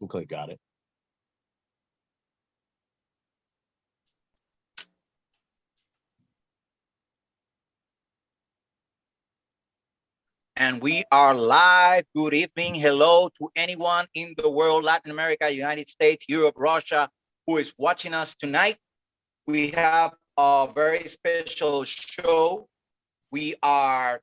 Okay, got it. And we are live. Good evening. Hello to anyone in the world, Latin America, United States, Europe, Russia, who is watching us tonight. We have a very special show. We are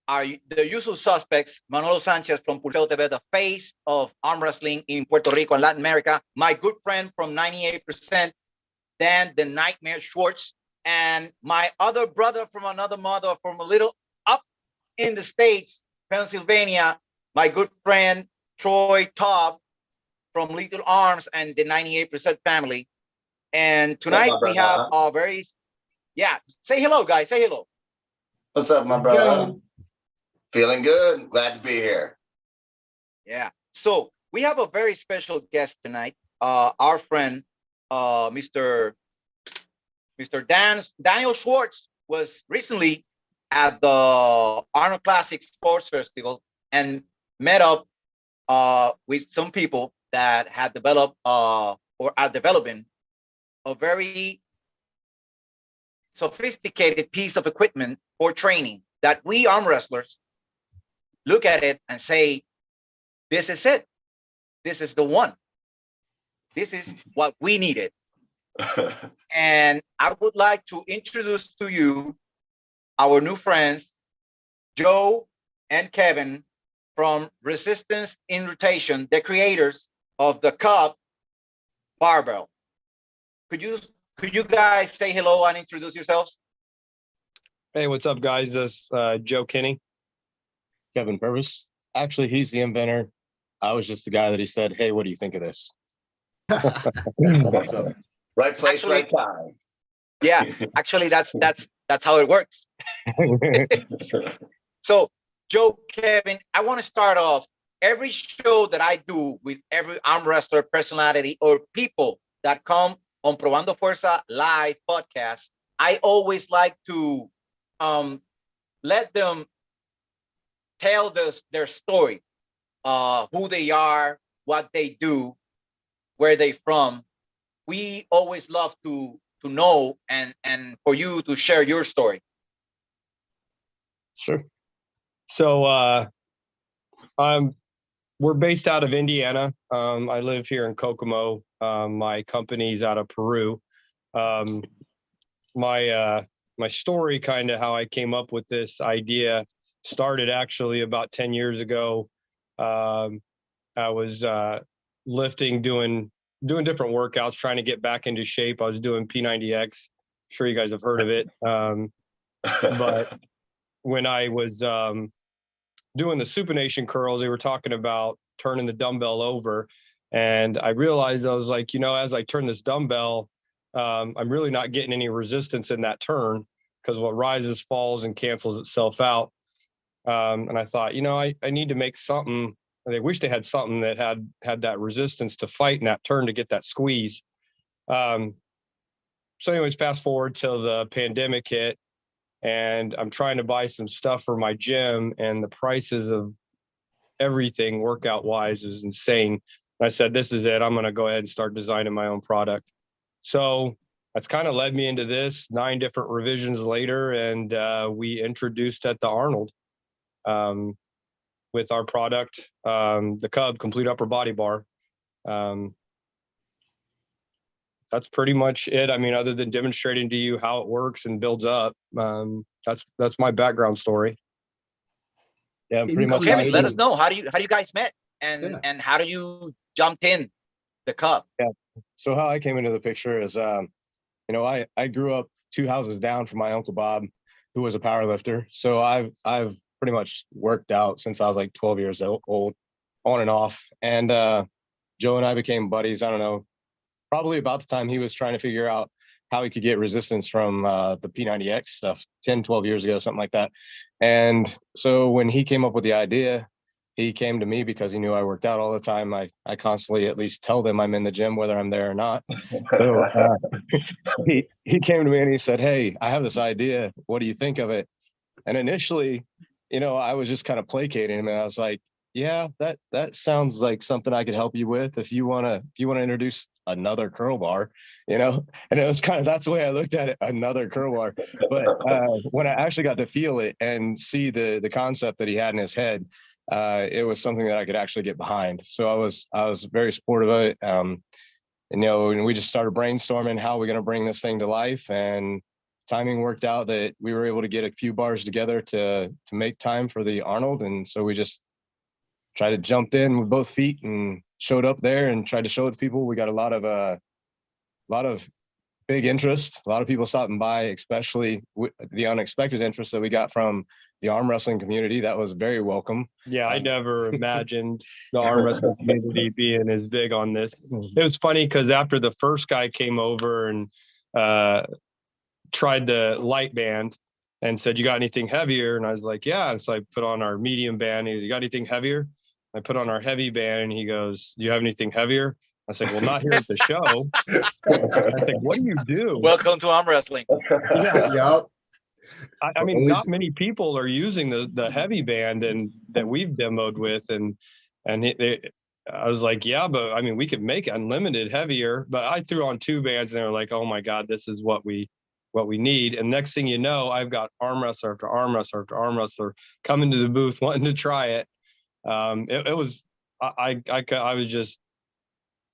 the usual suspects, Manolo Sanchez from Pulseo TV, the face of arm wrestling in Puerto Rico and Latin America. My good friend from 98%, Dan the Nightmare Schwarz, and my other brother from another mother from a little up in the States, Pennsylvania, my good friend Troy Taub from Little Arms and the 98% family. And tonight we have a very, say hello, guys. Say hello. What's up, my brother? Feeling good. Glad to be here. Yeah. So we have a very special guest tonight. Our friend, Mr. Daniel Schwarz was recently at the Arnold Classic Sports Festival and met up with some people that had developed or are developing a very sophisticated piece of equipment for training that we arm wrestlers look at it and say, this is it. This is the one. This is what we needed. And I would like to introduce to you our new friends, Joe and Kevin from Resistance in Rotation, the creators of the CUBB barbell. Could you guys say hello and introduce yourselves? Hey, what's up, guys? This Joe Kinney. Kevin Purvis. Actually, he's the inventor. I was just the guy that he said, hey, what do you think of this? Awesome. Right place, right time. Yeah, actually, that's how it works. So, Joe, Kevin, I want to start off every show that I do with every arm wrestler personality or people that come on Probando Fuerza live podcast. I always like to let them tell their story, who they are, what they do, where they from. We always love to know and for you to share your story. Sure. So we're based out of Indiana. I live here in Kokomo. My company's out of Peru. My story, kind of how I came up with this idea, started actually about 10 years ago. I was lifting, doing different workouts, trying to get back into shape. I was doing P90X. I'm sure you guys have heard of it. But when I was doing the supination curls, they were talking about turning the dumbbell over. And I realized, I was like, as I turn this dumbbell, I'm really not getting any resistance in that turn, because what rises falls and cancels itself out. And I thought, I need to make something. They wish they had something that had that resistance to fight in that turn to get that squeeze. So anyways, fast forward till the pandemic hit, and I'm trying to buy some stuff for my gym, and the prices of everything workout wise is insane. I said, this is it. I'm going to go ahead and start designing my own product. So that's kind of led me into this 9 different revisions later. And we introduced at the Arnold with our product, the CUBB Complete Upper Body Bar. That's pretty much it. I mean, other than demonstrating to you how it works and builds up, that's my background story. Yeah, pretty much. Kevin, let us know how you guys met and how do you jumped in the CUBB? Yeah. So how I came into the picture is, I grew up 2 houses down from my Uncle Bob, who was a power lifter. So I've pretty much worked out since I was like 12 years old, on and off. And Joe and I became buddies. I don't know, probably about the time he was trying to figure out how he could get resistance from the P90X stuff 10, 12 years ago, something like that. And so when he came up with the idea, he came to me because he knew I worked out all the time. I constantly at least tell them I'm in the gym, whether I'm there or not. So he came to me and he said, hey, I have this idea. What do you think of it? And initially, I was just kind of placating him. And I was like, yeah, that sounds like something I could help you with if you wanna introduce another curl bar, you know. And it was kind of that's the way I looked at it, another curl bar. But when I actually got to feel it and see the concept that he had in his head, it was something that I could actually get behind. So I was very supportive of it. And, you know, and we just started brainstorming how we're going to bring this thing to life. And timing worked out that we were able to get a few bars together to make time for the Arnold. And so we just tried to jump in with both feet and showed up there and tried to show it to people. We got a lot of big interest, a lot of people stopping by, especially the unexpected interest that we got from the arm wrestling community. That was very welcome. Yeah, I never imagined the arm wrestling community being as big on this. It was funny because after the first guy came over and tried the light band and said, "You got anything heavier?" And I was like, "Yeah." And so I put on our medium band. He goes, "You got anything heavier?" I put on our heavy band and he goes, "Do you have anything heavier?" I said, "Well, not here at the show." I said, "What do you do?" Welcome to arm wrestling. Yeah. Yep. I mean, not many people are using the heavy band and that we've demoed with, and I was like, yeah, but I mean, we could make unlimited heavier. But I threw on two bands, and they were like, "Oh my God, this is what we need." And next thing you know, I've got arm wrestler after arm wrestler after arm wrestler coming to the booth wanting to try it. It was I was just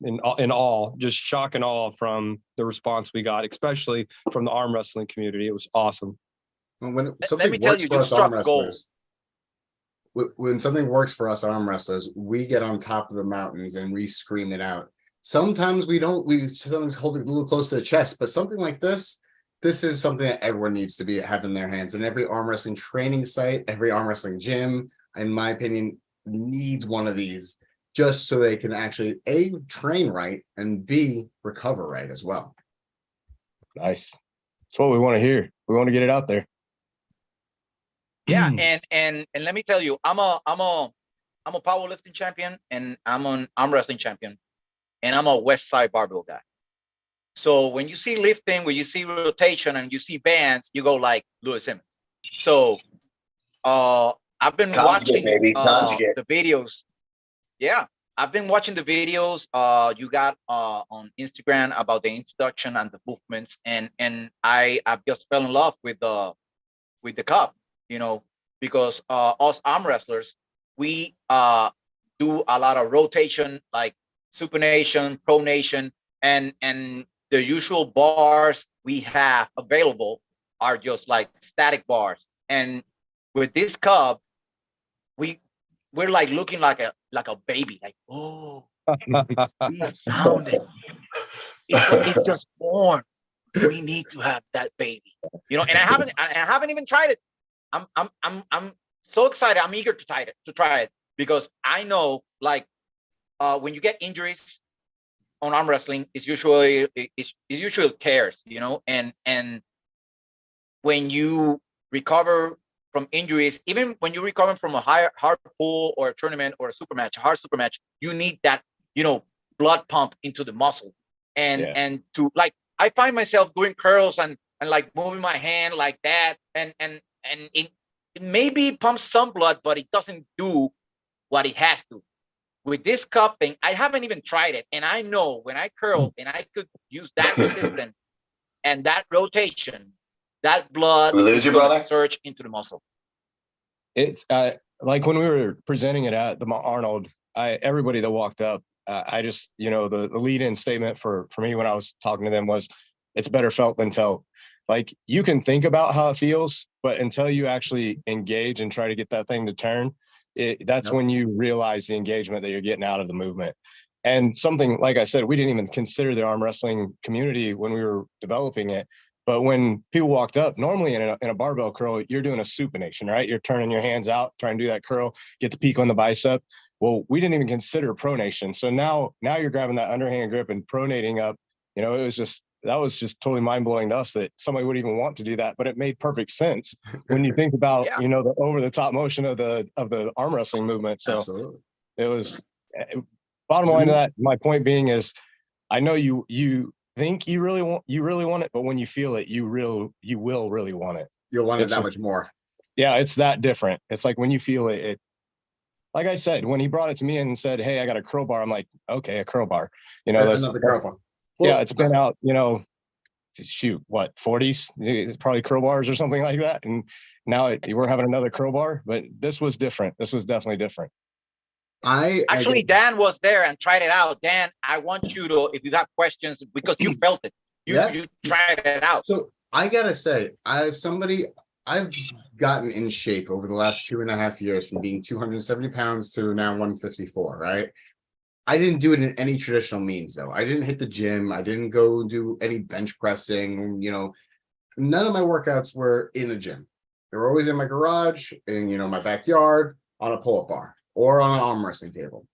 in awe, just shock and awe from the response we got, especially from the arm wrestling community. It was awesome. When Let me tell you, you struck gold. When something works for us arm wrestlers, we get on top of the mountains and we scream it out. Sometimes we don't, we sometimes hold it a little close to the chest, but something like this is something that everyone needs to be having in their hands. And every arm wrestling training site, every arm wrestling gym, in my opinion, needs one of these just so they can actually A, train right, and B, recover right as well. Nice. That's what we want to hear. We want to get it out there. Yeah, and let me tell you, I'm a powerlifting champion, and I'm an arm wrestling champion, and I'm a West Side barbell guy. So when you see lifting, when you see rotation, and you see bands, you go like Louis Simmons. So I've been watching the videos. Yeah, I've been watching the videos you got on Instagram about the introduction and the movements, and I've just fell in love with the CUBB. You know, because us arm wrestlers, we do a lot of rotation, like supination, pronation, and the usual bars we have available are just like static bars. And with this CUBB, we're like looking like a baby, like, oh, we found it. It's just born. We need to have that baby, you know. And I haven't even tried it. I'm so excited. I'm eager to try it because I know, like, when you get injuries on arm wrestling, it's usually tears, you know, and when you recover from injuries, even when you recover from a hard pull or a tournament or a hard super match, you need that, you know, blood pump into the muscle, and to, like, I find myself doing curls and like moving my hand like that, and it maybe pumps some blood, but it doesn't do what it has to. With this CUBB thing, I haven't even tried it, and I know when I curl and I could use that resistance and that rotation, that blood is going to surge into the muscle. It's like when we were presenting it at the Arnold, everybody that walked up, I just, you know, the lead-in statement for me when I was talking to them was, "It's better felt than told." Like, you can think about how it feels, but until you actually engage and try to get that thing to turn, that's when you realize the engagement that you're getting out of the movement. And something, like I said, we didn't even consider the arm wrestling community when we were developing it. But when people walked up, normally in a barbell curl, you're doing a supination, right? You're turning your hands out, trying to do that curl, get the peak on the bicep. Well, we didn't even consider pronation. So now you're grabbing that underhand grip and pronating up. You know, that was just totally mind-blowing to us that somebody would even want to do that, but it made perfect sense when you think about, you know, the over-the-top motion of the arm wrestling movement. So absolutely. It was, bottom line of that, my point being is, I know you think you really want it, but when you feel it, you will really want it. You'll want it that much more. Yeah, it's that different. It's like when you feel it, like I said, when he brought it to me and said, "Hey, I got a crowbar," I'm like, "Okay, a crowbar." You know, Another crowbar. yeah, Well, it's been out, you know, shoot, what, 40s? It's probably crowbars or something like that. And now we're having another crowbar, but this was different. This was definitely different. Actually, Dan was there and tried it out. Dan, I want you to, if you got questions, because you felt it, you tried it out. So I gotta say, I've gotten in shape over the last 2.5 years from being 270 pounds to now 154, right? I didn't do it in any traditional means, though. I didn't hit the gym. I didn't go do any bench pressing. You know, none of my workouts were in the gym. They were always in my garage, in, you know, my backyard, on a pull-up bar or on an arm wrestling table.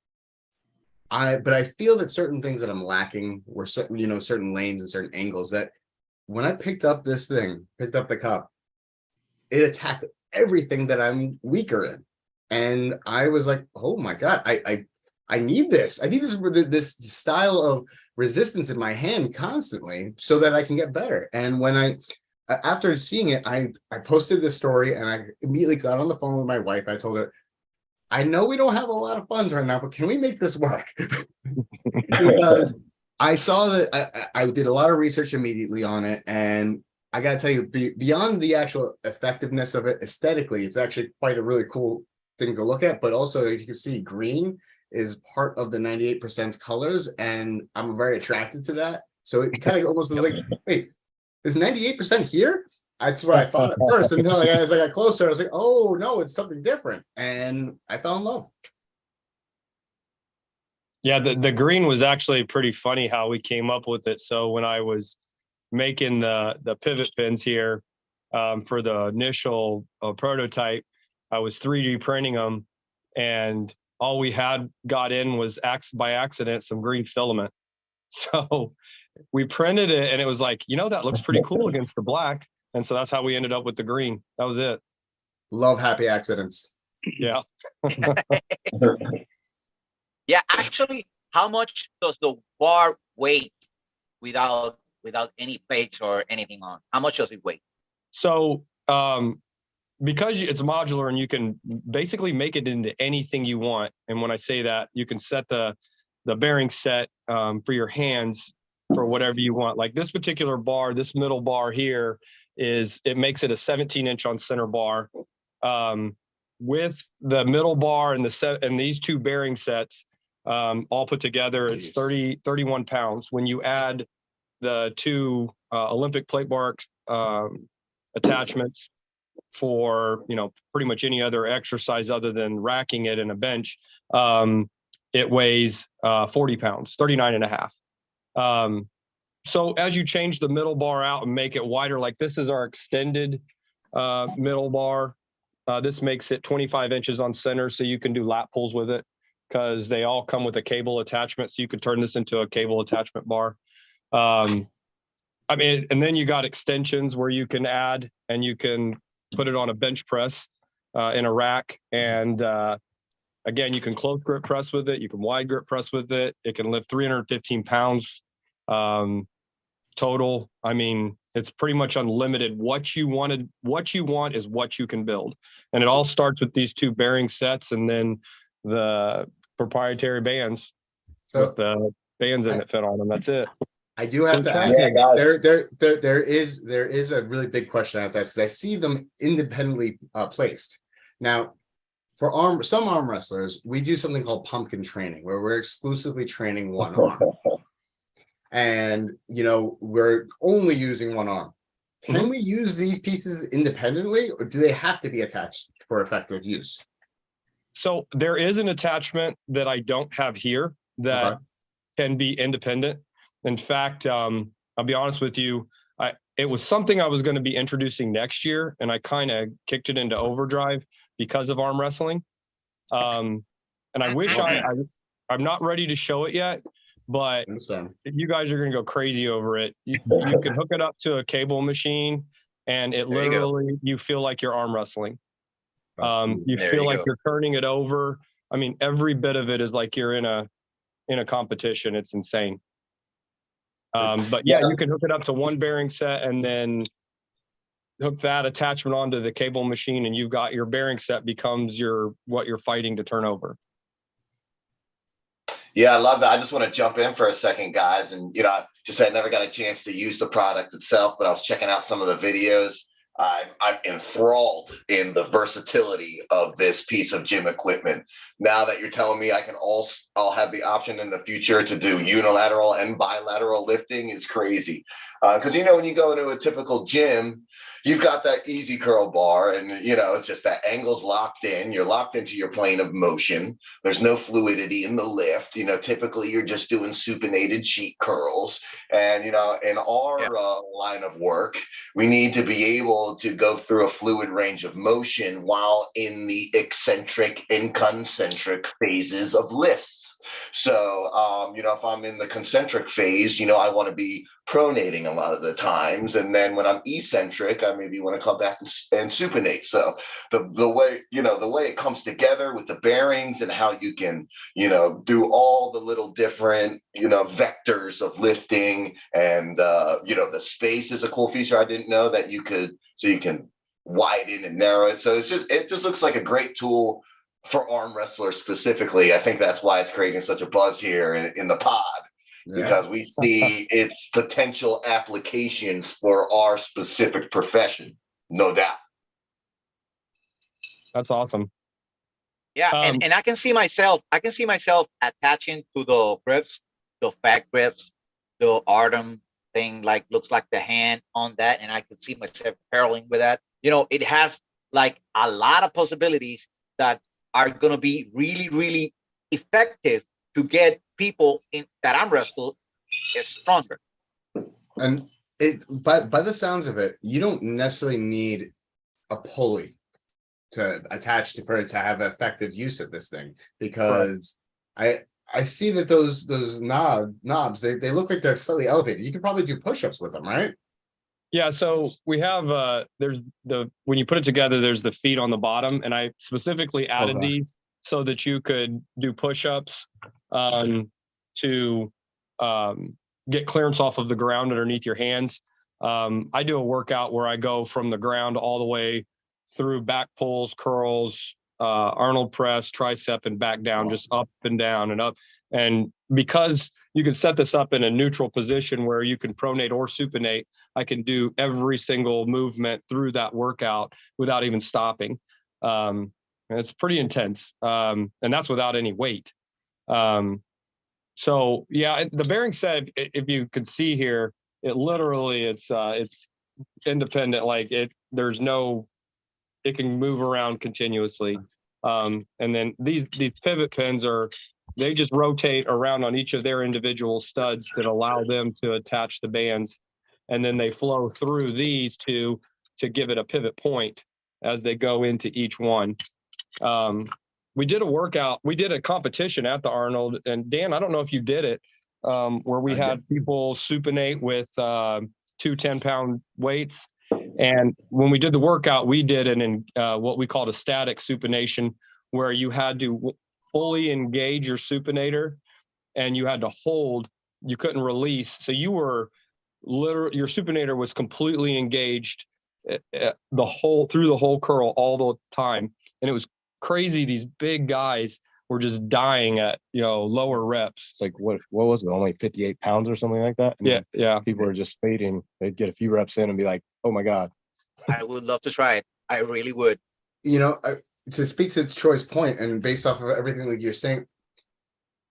But I feel that certain things that I'm lacking were certain, you know, certain lanes and certain angles that when I picked up this thing, picked up the cup, it attacked everything that I'm weaker in. And I was like, oh my God, I need this. I need this style of resistance in my hand constantly so that I can get better. And when after seeing it, I posted this story and I immediately got on the phone with my wife. I told her, I know we don't have a lot of funds right now, but can we make this work? Because I saw that I did a lot of research immediately on it. And I got to tell you, beyond the actual effectiveness of it aesthetically, it's actually quite a really cool thing to look at. But also, if you can see, green is part of the 98% colors, and I'm very attracted to that. So it kind of almost is like, wait, is 98% here? That's what I thought at first. Until as I got closer, I was like, oh no, it's something different. And I fell in love. Yeah, the green was actually pretty funny how we came up with it. So when I was making the pivot pins here for the initial prototype, I was 3D printing them, and all we had got in was by accident some green filament. So we printed it, and it was like, you know, that looks pretty cool against the black. And so that's how we ended up with the green. That was it. Love happy accidents. Yeah. Yeah, actually, how much does the bar weigh without any plates or anything on? How much does it weigh? So because it's modular and you can basically make it into anything you want. And when I say that, you can set the bearing set for your hands for whatever you want. Like this particular bar, this middle bar here, it makes it a 17-inch on center bar. With the middle bar and these two bearing sets all put together, it's 31 pounds. When you add the two Olympic plate bar attachments for, you know, pretty much any other exercise other than racking it in a bench, it weighs 40 pounds, 39 and a half. So as you change the middle bar out and make it wider, like this is our extended middle bar. This makes it 25 inches on center, so you can do lat pulls with it because they all come with a cable attachment. So you could turn this into a cable attachment bar. I mean, and then you got extensions where you can add and you can put it on a bench press in a rack. And again, you can close grip press with it. You can wide grip press with it. It can lift 315 pounds total. I mean, it's pretty much unlimited. What you want is what you can build. And it all starts with these two bearing sets and then the proprietary bands with the bands in it fit on them. That's it. I do have to ask. There is a really big question I have to ask because I see them independently placed. Now, for some arm wrestlers, we do something called pumpkin training, where we're exclusively training one arm, and you know we're only using one arm. Can we use these pieces independently, or do they have to be attached for effective use? So there is an attachment that I don't have here that can be independent. In fact, I'll be honest with you, it was something I was going to be introducing next year, and I kind of kicked it into overdrive because of arm wrestling. And I wish I'm not ready to show it yet, but you guys are going to go crazy over it. You can hook it up to a cable machine, and it literally, you feel like you're arm wrestling. You feel like you're turning it over. I mean, every bit of it is like you're in a competition. It's insane. But yeah, you can hook it up to one bearing set, and then hook that attachment onto the cable machine, and you've got your bearing set becomes what you're fighting to turn over. Yeah, I love that. I just want to jump in for a second, guys. And, just I never got a chance to use the product itself, but I was checking out some of the videos. I'm enthralled in the versatility of this piece of gym equipment. Now that you're telling me I'll have the option in the future to do unilateral and bilateral lifting is crazy. Because, when you go into a typical gym, you've got that easy curl bar and, it's just that angle's locked in. You're locked into your plane of motion. There's no fluidity in the lift. Typically you're just doing supinated sheet curls. And, in our line of work, we need to be able to go through a fluid range of motion while in the eccentric and concentric phases of lifts. So, if I'm in the concentric phase, I want to be pronating a lot of the times. And then when I'm eccentric, I maybe want to come back and supinate. So the way it comes together with the bearings and how you can, do all the little different, vectors of lifting and, the space is a cool feature. I didn't know that you can widen and narrow it. So it just looks like a great tool for arm wrestlers specifically. I think that's why it's creating such a buzz here in the pod, because we see its potential applications for our specific profession, no doubt. That's awesome. Yeah, and I can see myself attaching to the grips, the fat grips, the arm thing, like looks like the hand on that, and I can see myself paralleling with that. It has like a lot of possibilities that are going to be really, really effective to get people in that arm wrestle is stronger. And by the sounds of it, you don't necessarily need a pulley to attach for it to have effective use of this thing, because I see that those knobs they look like they're slightly elevated. You can probably do push-ups with them, right? Yeah, so we have when you put it together, there's the feet on the bottom, and I specifically added these so that you could do push-ups to get clearance off of the ground underneath your hands. I do a workout where I go from the ground all the way through back pulls, curls, Arnold press, tricep, and back down, just up and down and up. And because you can set this up in a neutral position where you can pronate or supinate, I can do every single movement through that workout without even stopping. And it's pretty intense. And that's without any weight. So yeah, the bearing set, if you could see here, it literally, it's independent. Like it can move around continuously. And then these pivot pins they just rotate around on each of their individual studs that allow them to attach the bands. And then they flow through these to give it a pivot point as they go into each one. We did a competition at the Arnold, and Dan, I don't know if you did it, where we had people supinate with 2 10-pound weights. And when we did the workout, we did what we called a static supination, where you had to fully engage your supinator and you had to hold, you couldn't release. So you were your supinator was completely engaged through the whole curl all the time. And it was crazy. These big guys were just dying at, lower reps. It's like, what was it? Only 58 pounds or something like that? And yeah. People were just fading. They'd get a few reps in and be like, oh my God. I would love to try it. I really would. To speak to Troy's point, and based off of everything that you're saying,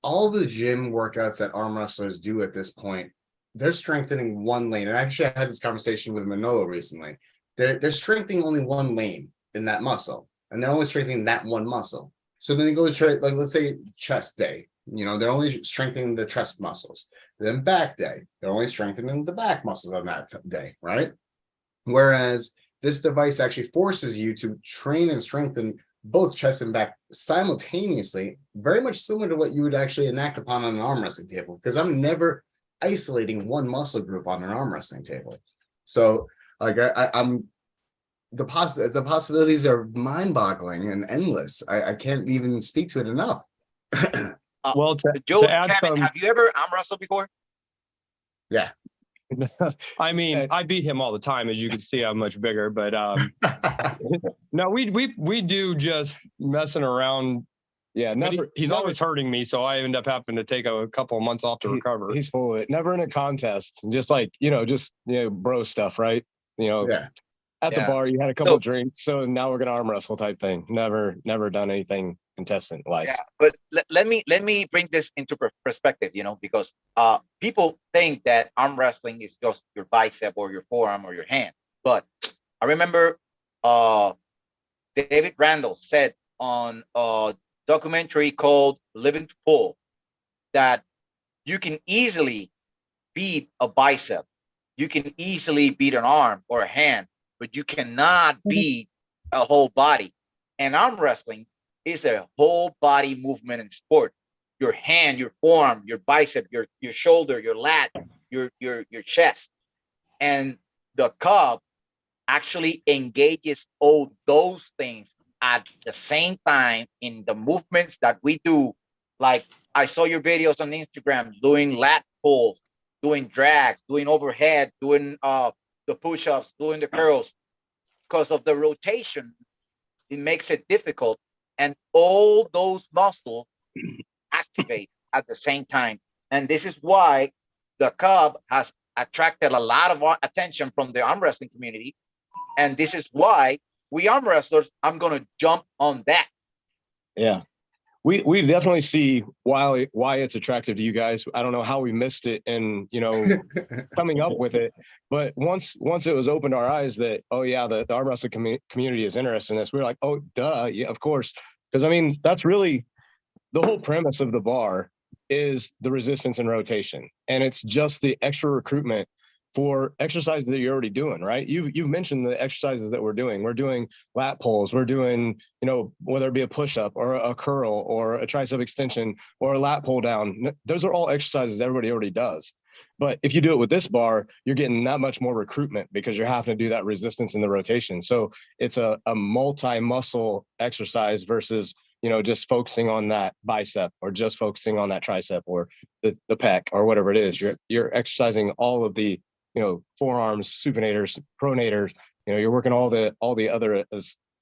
all the gym workouts that arm wrestlers do at this point, they're strengthening one lane. And actually, I had this conversation with Manolo recently. They're strengthening only one lane in that muscle, and they're only strengthening that one muscle. So then they go to like, let's say chest day. They're only strengthening the chest muscles. Then back day, they're only strengthening the back muscles on that day, right? Whereas this device actually forces you to train and strengthen both chest and back simultaneously, very much similar to what you would actually enact upon on an arm wrestling table, because I'm never isolating one muscle group on an arm wrestling table. So like I'm the possibilities are mind-boggling and endless. I can't even speak to it enough. Well, Joe, Kevin, have you ever arm wrestled before? Yeah. I mean, I beat him all the time, as you can see. I'm much bigger, but no, we do just messing around. Yeah, never. He's always hurting me, so I end up having to take a couple of months off to recover. He's full of it. Never in a contest. Just like bro stuff, right? Yeah. At the Yeah. bar, you had a couple of drinks, so now we're gonna arm wrestle type thing. Never done anything contestant wise. Yeah, but let me bring this into perspective, because people think that arm wrestling is just your bicep or your forearm or your hand. But I remember David Randall said on a documentary called Living to Pull that you can easily beat a bicep, you can easily beat an arm or a hand, but you cannot beat a whole body. And arm wrestling is a whole body movement and sport. Your hand, your forearm, your bicep, your shoulder, your lat, your chest. And the CUBB actually engages all those things at the same time in the movements that we do. Like I saw your videos on Instagram doing lat pulls, doing drags, doing overhead, doing the push-ups, doing the curls. Because of the rotation, it makes it difficult. And all those muscles activate at the same time. And this is why the CUBB has attracted a lot of attention from the arm wrestling community. And this is why we arm wrestlers, I'm going to jump on that. Yeah. We definitely see why it's attractive to you guys. I don't know how we missed it and coming up with it, but once it was opened our eyes that the arm wrestling community is interested in this, we were like, oh duh, yeah, of course, because I mean that's really the whole premise of the bar is the resistance and rotation, and it's just the extra recruitment for exercises that you're already doing, right? You've mentioned the exercises that we're doing. We're doing lat pulls. We're doing, whether it be a push-up or a curl or a tricep extension or a lat pull down. Those are all exercises everybody already does. But if you do it with this bar, you're getting that much more recruitment because you're having to do that resistance and the rotation. So it's a multi-muscle exercise versus, just focusing on that bicep or just focusing on that tricep or the pec or whatever it is. You're exercising all of the forearms, supinators, pronators, you're working all the other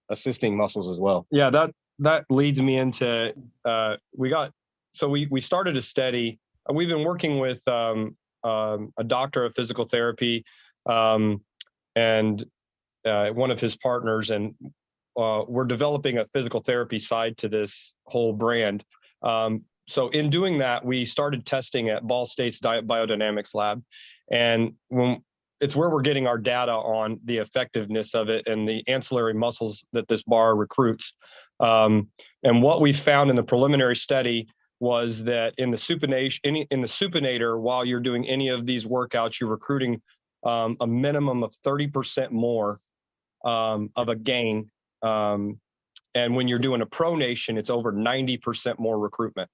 assisting muscles as well. Yeah, that leads me into we started a steady. We've been working with a doctor of physical therapy and one of his partners, and we're developing a physical therapy side to this whole brand. So in doing that, we started testing at Ball State's Biodynamics Lab. And it's where we're getting our data on the effectiveness of it and the ancillary muscles that this bar recruits. And what we found in the preliminary study was that in the supinator, while you're doing any of these workouts, you're recruiting a minimum of 30% more of a gain. And when you're doing a pronation, it's over 90% more recruitment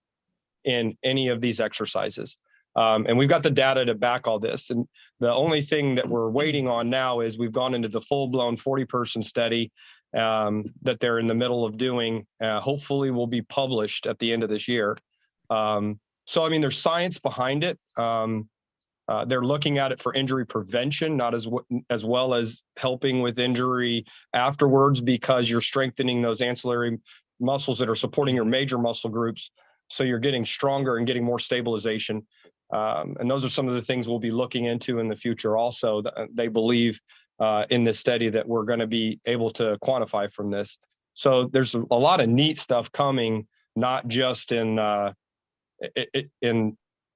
in any of these exercises. And we've got the data to back all this. And the only thing that we're waiting on now is we've gone into the full-blown 40-person study that they're in the middle of doing. Hopefully will be published at the end of this year. So, I mean, there's science behind it. They're looking at it for injury prevention, not as well as helping with injury afterwards, because you're strengthening those ancillary muscles that are supporting your major muscle groups. So you're getting stronger and getting more stabilization. And those are some of the things we'll be looking into in the future. Also, they believe in this study that we're going to be able to quantify from this. So there's a lot of neat stuff coming, not just in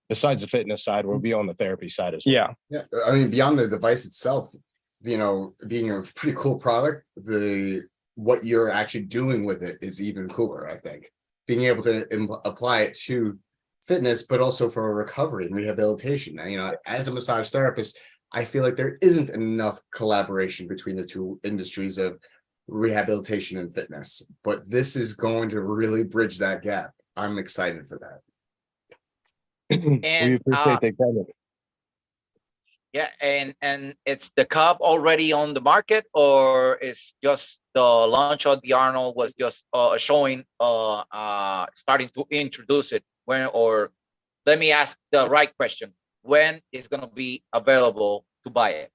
besides the fitness side, we'll be on the therapy side as well. Yeah. I mean, beyond the device itself, being a pretty cool product, what you're actually doing with it is even cooler, I think. Being able to apply it to fitness, but also for recovery and rehabilitation. As a massage therapist, I feel like there isn't enough collaboration between the two industries of rehabilitation and fitness, but this is going to really bridge that gap. I'm excited for that. And we appreciate the comment. Yeah, and it's the CUBB already on the market, or is just the launch of the Arnold was just showing starting to introduce it when? Or let me ask the right question: when it's going to be available to buy it?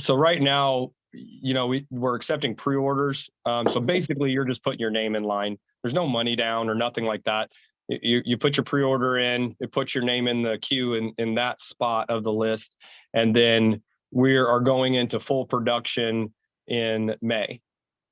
So right now, you know, we're accepting pre-orders. So basically you're just putting your name in line. There's no money down or nothing like that. You put your pre-order in, it puts your name in the queue in that spot of the list. And then we are going into full production in May.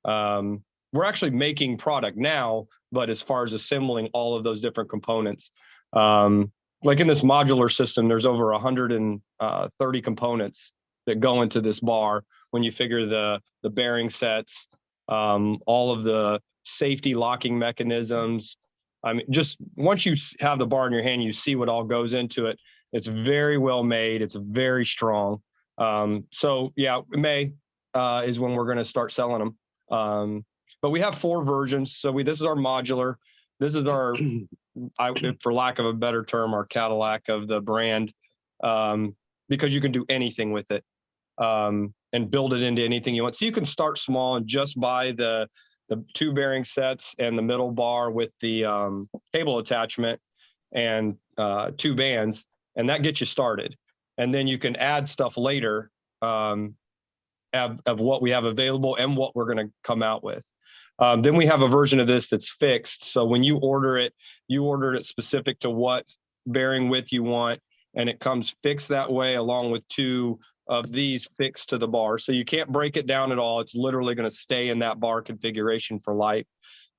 We're actually making product now, but as far as assembling all of those different components, like in this modular system, there's over 130 components that go into this bar. When you figure the bearing sets, all of the safety locking mechanisms. I mean, just once you have the bar in your hand, you see what all goes into it. It's very well made. It's very strong. So yeah, May is when we're going to start selling them. But we have 4 versions. So this is our modular. This is our, for lack of a better term, our Cadillac of the brand, because you can do anything with it and build it into anything you want. So you can start small and just buy the 2 bearing sets and the middle bar with the cable attachment and 2 bands, and that gets you started. And then you can add stuff later of what we have available and what we're going to come out with. Then we have a version of this that's fixed. So when you order it specific to what bearing width you want, and it comes fixed that way along with 2 of these fixed to the bar. So you can't break it down at all. It's literally going to stay in that bar configuration for life.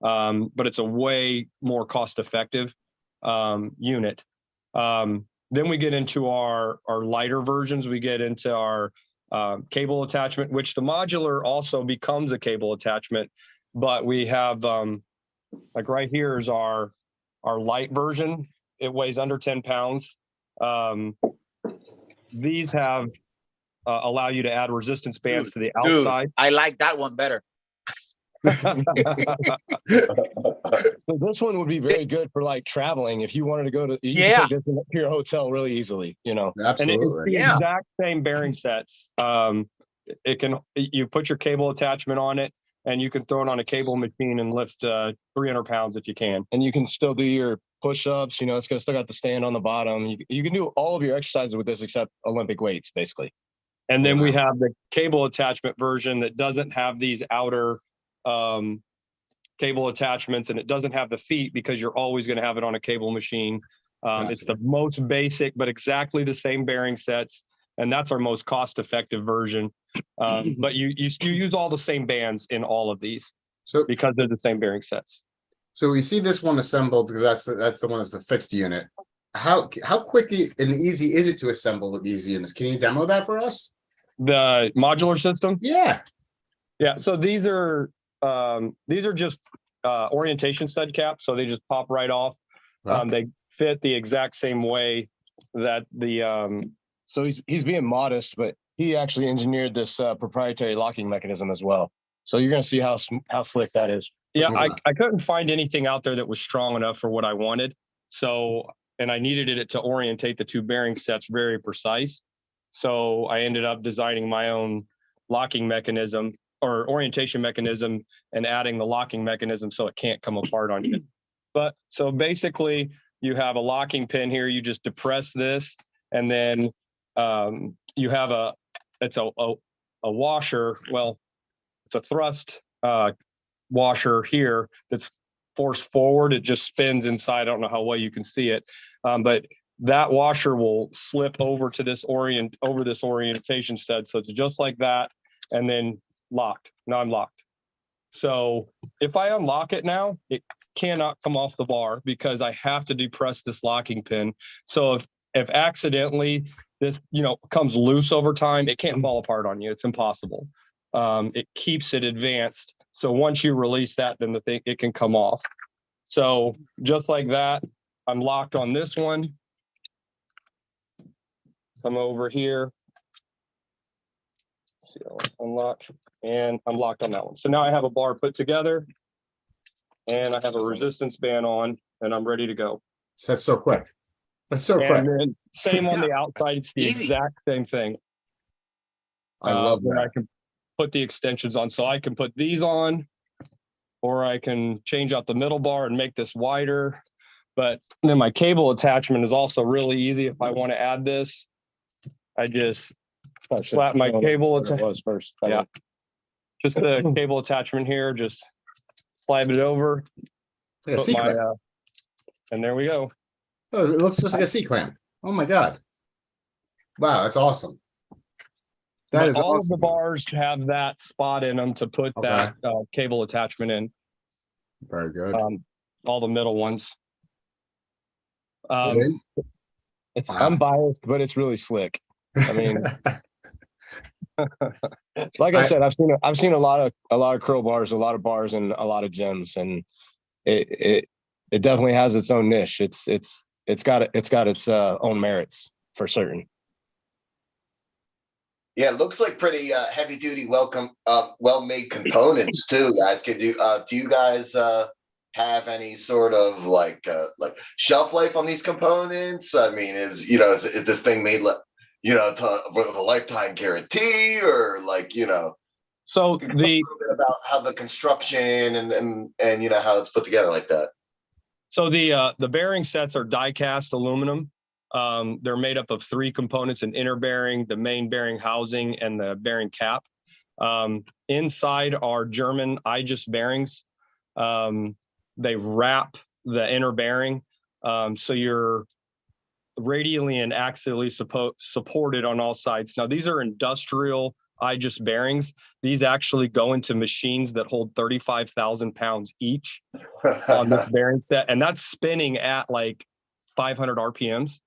But it's a way more cost-effective unit. Then we get into our lighter versions. We get into our cable attachment, which the modular also becomes a cable attachment. But we have, like right here is our light version. It weighs under 10 pounds. These have allow you to add resistance bands to the outside. Dude, I like that one better. So this one would be very good for like traveling. If you wanted to go to, you can take this to your hotel really easily, you know. Absolutely. And it's the exact same bearing sets. You put your cable attachment on it, and you can throw it on a cable machine and lift 300 pounds if you can. And you can still do your push-ups. You know, it's still got the stand on the bottom. You can do all of your exercises with this except Olympic weights, basically. And then we have the cable attachment version that doesn't have these outer cable attachments, and it doesn't have the feet because you're always going to have it on a cable machine. Gotcha. It's the most basic, but exactly the same bearing sets, and that's our most cost-effective version. But you use all the same bands in all of these, so because they're the same bearing sets. So we see this one assembled because that's the one that's the fixed unit. How quickly and easy is it to assemble these units? Can you demo that for us? The modular system? Yeah. So these are just orientation stud caps, so they just pop right off. Okay. They fit the exact same way that the so he's being modest, but he actually engineered this proprietary locking mechanism as well. So you're going to see how slick that is. Yeah, I couldn't find anything out there that was strong enough for what I wanted. So, and I needed it to orientate the 2 bearing sets very precise. So I ended up designing my own locking mechanism or orientation mechanism and adding the locking mechanism so it can't come apart on you. But so basically you have a locking pin here. You just depress this, and then you have it's a washer. Well, it's a thrust washer here that's forced forward. It just spins inside. I don't know how well you can see it, but that washer will slip over to this orientation stud. So it's just like that, and then locked. Now I'm locked. So if I unlock it now, it cannot come off the bar because I have to depress this locking pin. So if accidentally this comes loose over time, it can't fall apart on you. It's impossible. It keeps it advanced. So once you release that, then it can come off. So just like that, I'm locked on this one. Come over here. See, I'll unlock, and I'm locked on that one. So now I have a bar put together, and I have a resistance band on, and I'm ready to go. That's so quick. That's so quick. And then same on the outside. It's the exact same thing. I love that. I can put the extensions on. So I can put these on, or I can change out the middle bar and make this wider. But then my cable attachment is also really easy. If I want to add this, I just slap my cable attachment. was first. Yeah. Just the cable attachment here, just slide it over. It's like a Put C my, clamp. and there we go. Oh, it looks just like a C clamp. Oh my god! Wow, that's awesome. That But is all awesome. of the bars have that spot in them to put that cable attachment in. Very good. All the middle ones. Jay? It's Wow. I'm biased, but it's really slick. I mean, like I said, I've seen a lot of crowbars, a lot of bars, and a lot of gyms, and it definitely has its own niche. It's got its own merits for certain. Yeah, it looks like pretty heavy duty, well made components too, guys. Do you guys have any sort of like shelf life on these components? I mean, is this thing made with a lifetime guarantee, or So talk a little bit about how the construction and how it's put together like that. So the bearing sets are die cast aluminum. They're made up of 3 components: an inner bearing, the main bearing housing, and the bearing cap. Inside are German IGES bearings. They wrap the inner bearing, so you're radially and axially supported on all sides. Now, these are industrial IGES bearings. These actually go into machines that hold 35,000 pounds each on this bearing set, and that's spinning at like 500 RPMs.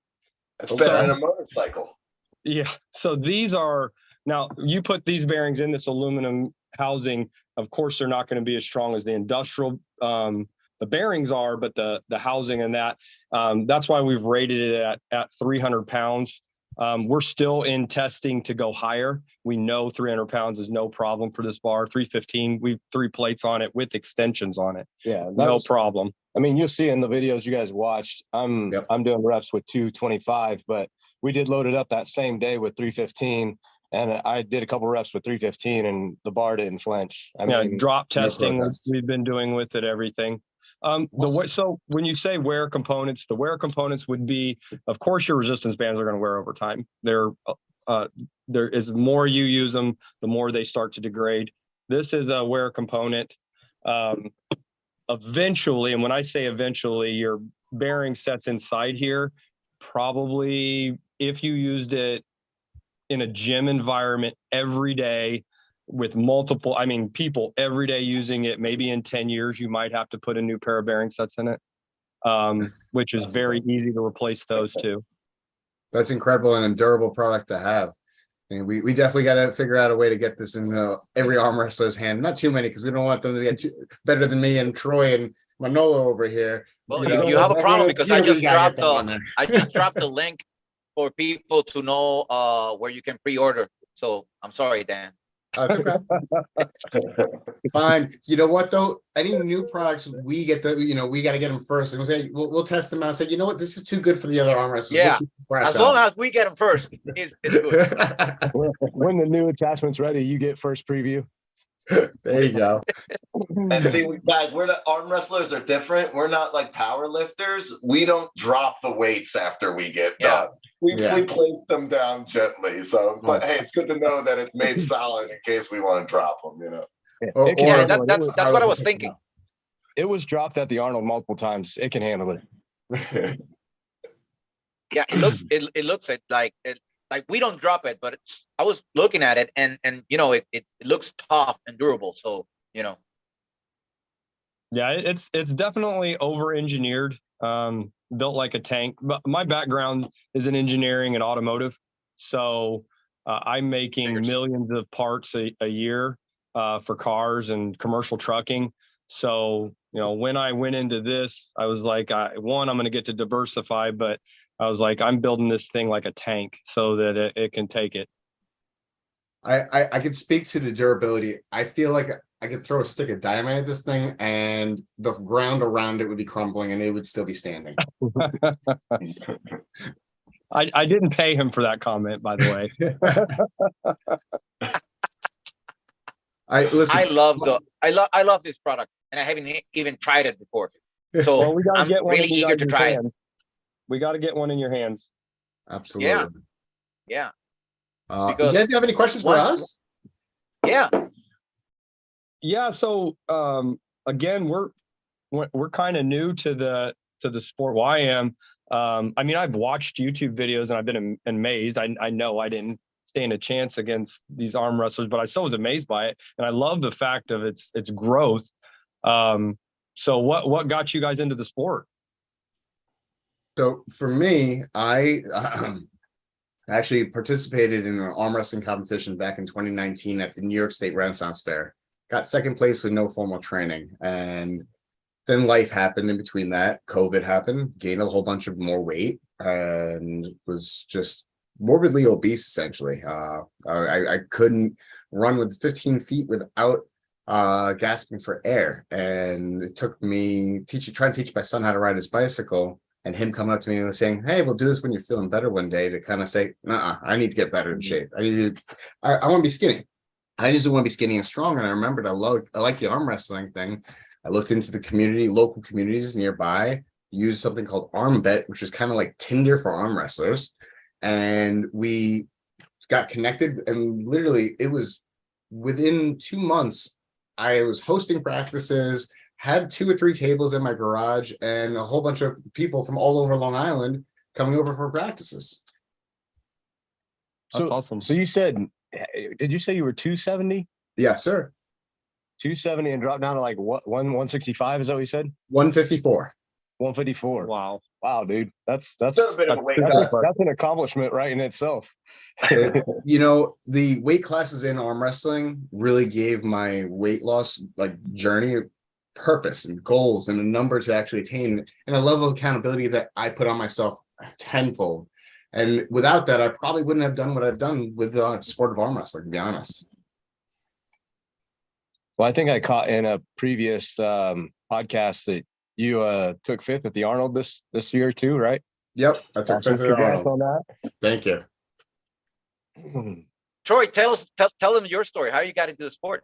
It's better than a motorcycle. Yeah. So these are, now you put these bearings in this aluminum housing, of course, they're not going to be as strong as the industrial, the bearings are, but the housing and that's why we've rated it at 300 pounds. We're still in testing to go higher. We know 300 pounds is no problem for this bar. 315, we've 3 plates on it with extensions on it. Yeah, no problem. I mean, you'll see in the videos you guys watched, I'm doing reps with 225, but we did load it up that same day with 315, and I did a couple reps with 315, and the bar didn't flinch. I mean, drop testing we've been doing with it, everything. So when you say wear components, the wear components would be, of course, your resistance bands are going to wear over time. There is more you use them, the more they start to degrade. This is a wear component. Eventually, and when I say eventually, your bearing sets inside here, probably if you used it in a gym environment every day with multiple, people every day using it, maybe in 10 years, you might have to put a new pair of bearing sets in it, which is very easy to replace those too. That's incredible and a durable product to have. And we definitely got to figure out a way to get this in every arm wrestler's hand. Not too many, because we don't want them to get better than me and Troy and Manolo over here. Well, you have a problem, because I just dropped the link for people to know where you can pre-order. So I'm sorry, Dan. That's okay. Fine. You know what though? Any new products we get we got to get them first, and we'll test them out and say, you know what, this is too good for the other arm wrestlers. Yeah. As long as we get them first, it's good. When the new attachment's ready, you get first preview. There you go. And see, guys, we're the arm wrestlers are different. We're not like power lifters. We don't drop the weights after we get done. We place them down gently. So, but hey, it's good to know that it's made solid in case we want to drop them. That's what I was thinking. It was dropped at the Arnold multiple times. It can handle it. Yeah, it looks like we don't drop it, but I was looking at it, and it looks tough and durable. So Yeah, it's definitely over-engineered, built like a tank. But my background is in engineering and automotive, so I'm making millions of parts a year for cars and commercial trucking. So when I went into this, I was like, I'm going to get to diversify, but I was like, I'm building this thing like a tank so that it can take it. I could speak to the durability. I feel like I could throw a stick of dynamite at this thing, and the ground around it would be crumbling, and it would still be standing. I didn't pay him for that comment, by the way. I love this product, and I haven't even tried it before. So Well, we got to I'm get one really in you eager to guys' try it. hands. We got to get one in your hands. Absolutely. Yeah. You Because guys have any questions for once- us? Yeah. Yeah. So again, we're kind of new to the sport. Well, I am. I mean, I've watched YouTube videos and I've been amazed. I know I didn't stand a chance against these arm wrestlers, but I still was amazed by it, and I love the fact of its growth. So what got you guys into the sport? So for me, I actually participated in an arm wrestling competition back in 2019 at the New York State Renaissance Fair. Got second place with no formal training, and then life happened in between that. COVID happened, gained a whole bunch of more weight, and was just morbidly obese essentially. I couldn't run with 15 feet without gasping for air, and it took me trying to teach my son how to ride his bicycle, and him coming up to me and saying, "Hey, we'll do this when you're feeling better one day," to kind of say, "Nah, I need to get better in shape. I want to be skinny. I just want to be skinny and strong." And I remembered I like the arm wrestling thing. I looked into the community, local communities nearby, used something called ArmBet, which is kind of like Tinder for arm wrestlers. And we got connected, and literally it was within 2 months, I was hosting practices, had 2 or 3 tables in my garage, and a whole bunch of people from all over Long Island coming over for practices. That's awesome. So you said, did you say you were 270? Yes, sir. 270 and dropped down to like what, 165? Is that what you said? 154. 154. Wow. Wow, dude. That's a bit of a weight that's, cut. that's an accomplishment right in itself. You know, the weight classes in arm wrestling really gave my weight loss journey purpose and goals and a number to actually attain, and a level of accountability that I put on myself tenfold. And without that, I probably wouldn't have done what I've done with the sport of arm wrestling, to be honest. Well, I think I caught in a previous podcast that you took 5th at the Arnold this year too, right? Yep, I took Awesome. 5th at Congrats Arnold. on Thank you. that. Troy, tell them your story. How you got into the sport?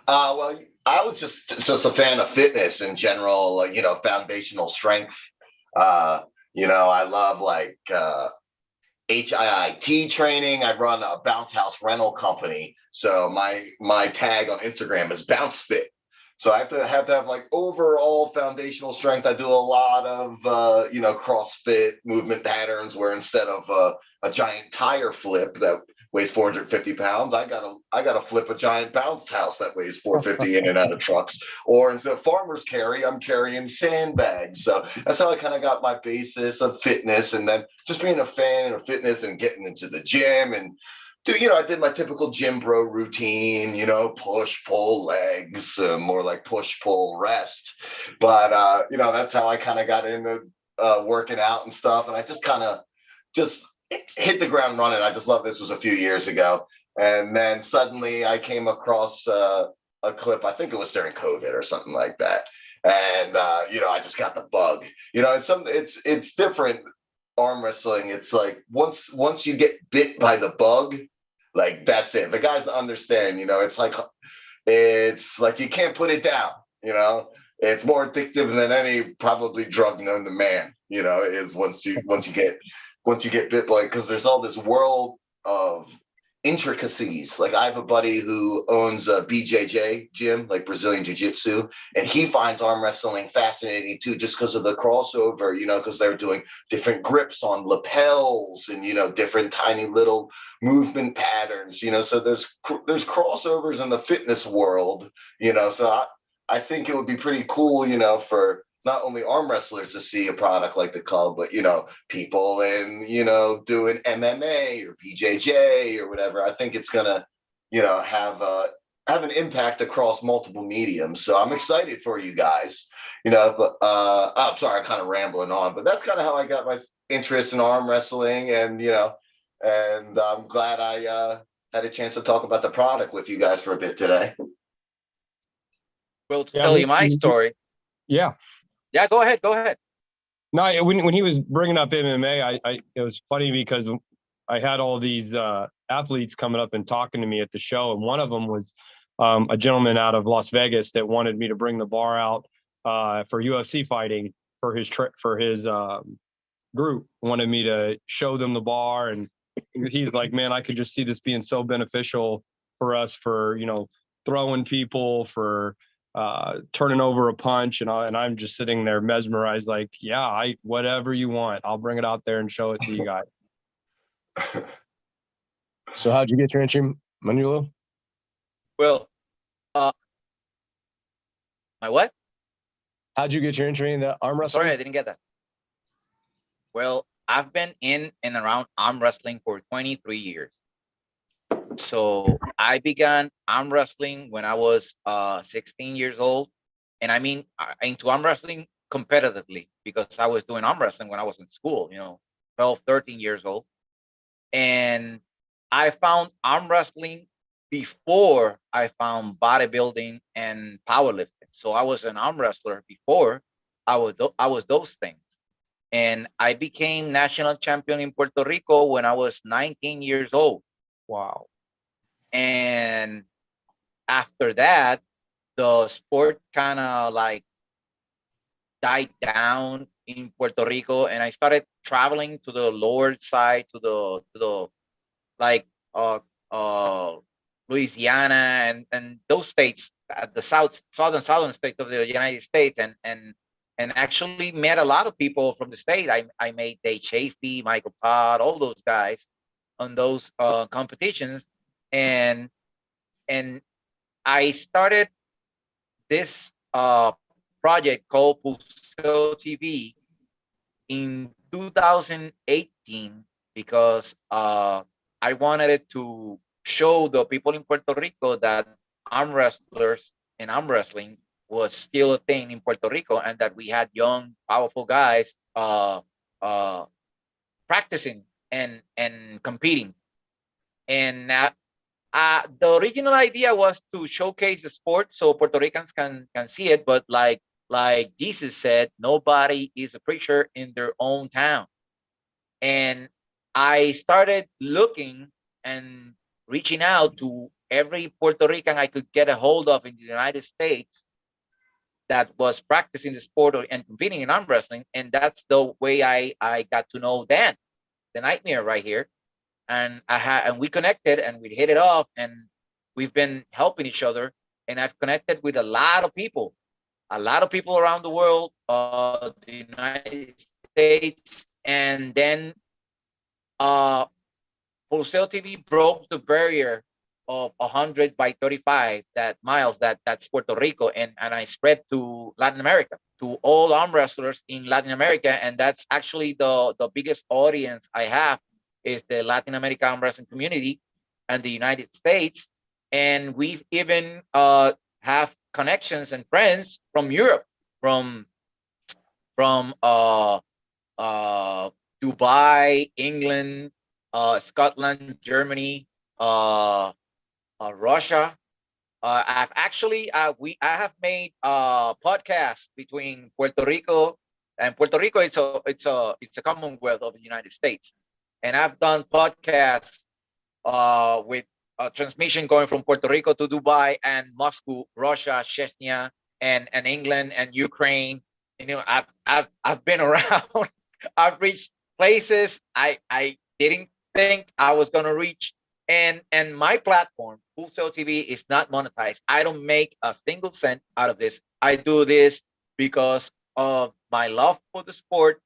Well, I was just a fan of fitness in general, foundational strength. I love HIIT training. I run a bounce house rental company. So my tag on Instagram is Bounce Fit. So I have to have like overall foundational strength. I do a lot of CrossFit movement patterns where instead of a giant tire flip that weighs 450 pounds, I gotta flip a giant bounce house that weighs 450 in and out of trucks. Or instead of farmer's carry, I'm carrying sandbags. So that's how I kind of got my basis of fitness, and then just being a fan of fitness and getting into the gym and I did my typical gym bro routine, push, pull, legs, more like push, pull, rest. But, that's how I kind of got into working out and stuff. And I just hit the ground running. I just love this. Was a few years ago. And then suddenly I came across a clip. I think it was during COVID or something like that. And, I just got the bug. It's different. Arm wrestling, it's like once you get bit by the bug, like that's it. The guys understand, it's like you can't put it down, it's more addictive than any probably drug known to man, is once you get bit by, because there's all this world of intricacies. Like I have a buddy who owns a BJJ gym, like Brazilian Jiu-Jitsu, and he finds arm wrestling fascinating too, just because of the crossover, because they're doing different grips on lapels and different tiny little movement patterns, so there's crossovers in the fitness world, so I think it would be pretty cool, for not only arm wrestlers to see a product like the CUBB, but people in doing MMA or BJJ or whatever. I think it's gonna have an impact across multiple mediums. So I'm excited for you guys. But I'm sorry, I'm kind of rambling on, but that's kind of how I got my interest in arm wrestling, and and I'm glad I had a chance to talk about the product with you guys for a bit today. Well, to tell you my story. Yeah. Yeah, go ahead. No, when he was bringing up MMA, it was funny because I had all these athletes coming up and talking to me at the show, and one of them was a gentleman out of Las Vegas that wanted me to bring the bar out for UFC fighting for his group. Wanted me to show them the bar, and he's like, man, I could just see this being so beneficial for us, for throwing people, for turning over a punch, and I'm just sitting there mesmerized, like, yeah, whatever you want, I'll bring it out there and show it to you guys. So how'd you get your entry, Manuelo? Well, my what? How'd you get your entry into arm wrestling? Sorry, I didn't get that. Well, I've been in and around arm wrestling for 23 years. So I began arm wrestling when I was 16 years old. And I mean, into arm wrestling competitively, because I was doing arm wrestling when I was in school, 12, 13 years old. And I found arm wrestling before I found bodybuilding and powerlifting. So I was an arm wrestler before I was those things. And I became national champion in Puerto Rico when I was 19 years old. Wow. And after that, the sport kind of like died down in Puerto Rico, and I started traveling to the lower side, to the like Louisiana and those states, the southern states of the United States, and actually met a lot of people from the state. I made Dave Chafee, Michael Todd, all those guys on those competitions, and I started this project called Pulseo TV in 2018 because I wanted it to show the people in Puerto Rico that arm wrestlers and arm wrestling was still a thing in Puerto Rico, and that we had young, powerful guys practicing and competing. And the original idea was to showcase the sport so Puerto Ricans can see it, but like Jesus said, nobody is a preacher in their own town. And I started looking and reaching out to every Puerto Rican I could get a hold of in the United States that was practicing the sport and competing in arm wrestling. And that's the way I got to know Dan, the Nightmare, right here. And we connected and we hit it off, and we've been helping each other. And I've connected with a lot of people around the world, the United States, and then Pulseo TV broke the barrier of 100 by 35 miles. That's Puerto Rico, and I spread to Latin America, to all arm wrestlers in Latin America, and that's actually the biggest audience I have, is the Latin American arm wrestling community and the United States. And we've even have connections and friends from Europe, from Dubai, England, Scotland, Germany, Russia. I have made podcasts between Puerto Rico and Puerto Rico. It's a Commonwealth of the United States, and I've done podcasts with a transmission going from Puerto Rico to Dubai and Moscow, Russia, Chechnya, and England and Ukraine. I've been around. I've reached places I didn't think I was gonna reach. And my platform, Pulseo TV, is not monetized. I don't make a single cent out of this. I do this because of my love for the sport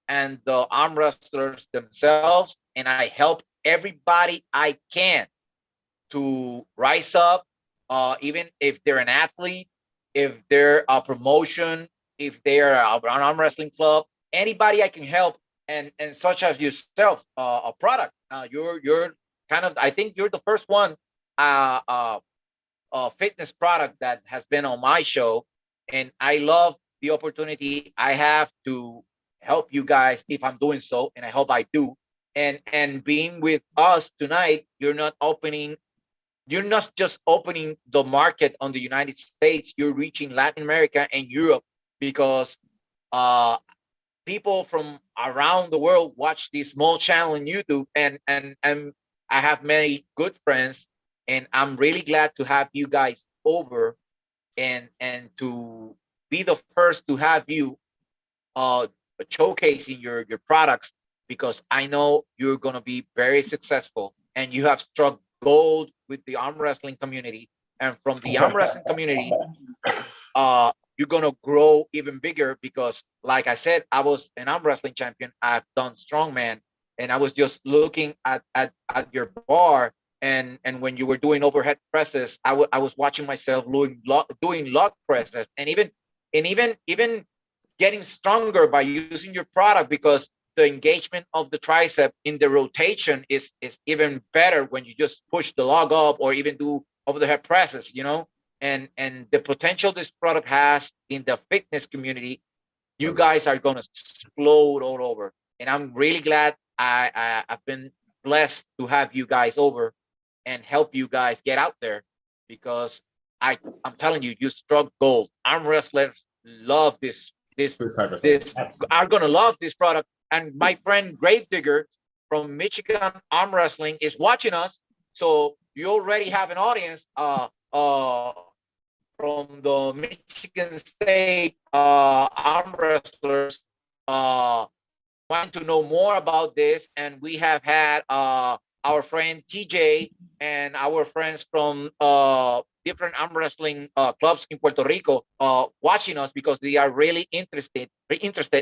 and the arm wrestlers themselves, and I help everybody I can to rise up, even if they're an athlete, if they're a promotion, if they're an arm wrestling club, anybody I can help, and such as yourself, a product. You're kind of, I think you're the first one, a fitness product that has been on my show, and I love the opportunity I have to help you guys if I'm doing so, and I hope I do. And being with us tonight, you're not just opening the market on the United States, you're reaching Latin America and Europe, because people from around the world watch this small channel on YouTube, and I have many good friends, and I'm really glad to have you guys over and to be the first to have you showcasing your products, because I know you're going to be very successful, and you have struck gold with the arm wrestling community. And from the arm wrestling community, you're going to grow even bigger, because like I said, I was an arm wrestling champion. I've done strongman, and I was just looking at your bar, and when you were doing overhead presses, I was watching myself doing log presses, and even getting stronger by using your product, because the engagement of the tricep in the rotation is even better when you just push the log up, or even do over the head presses, you know. And the potential this product has in the fitness community, you guys are going to explode all over. And I'm really glad I've been blessed to have you guys over and help you guys get out there, because I'm telling you, you struck gold. Arm wrestlers love this are going to love this product. And my friend Gravedigger from Michigan Arm Wrestling is watching us, so you already have an audience from the Michigan State arm wrestlers wanting to know more about this. And we have had our friend TJ and our friends from different arm wrestling clubs in Puerto Rico watching us, because they are really interested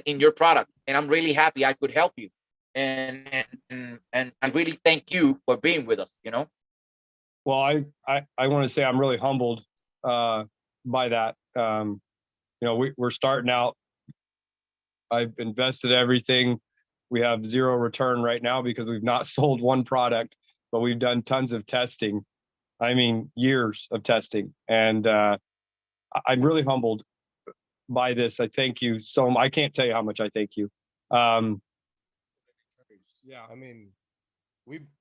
in your product. And I'm really happy I could help you. And I really thank you for being with us, you know. Well, I want to say I'm really humbled by that. You know, we're starting out. I've invested everything. We have zero return right now because we've not sold one product, but we've done tons of testing. I mean, years of testing. And I'm really humbled by this. I thank you so much. I can't tell you how much I thank you. Yeah, I mean,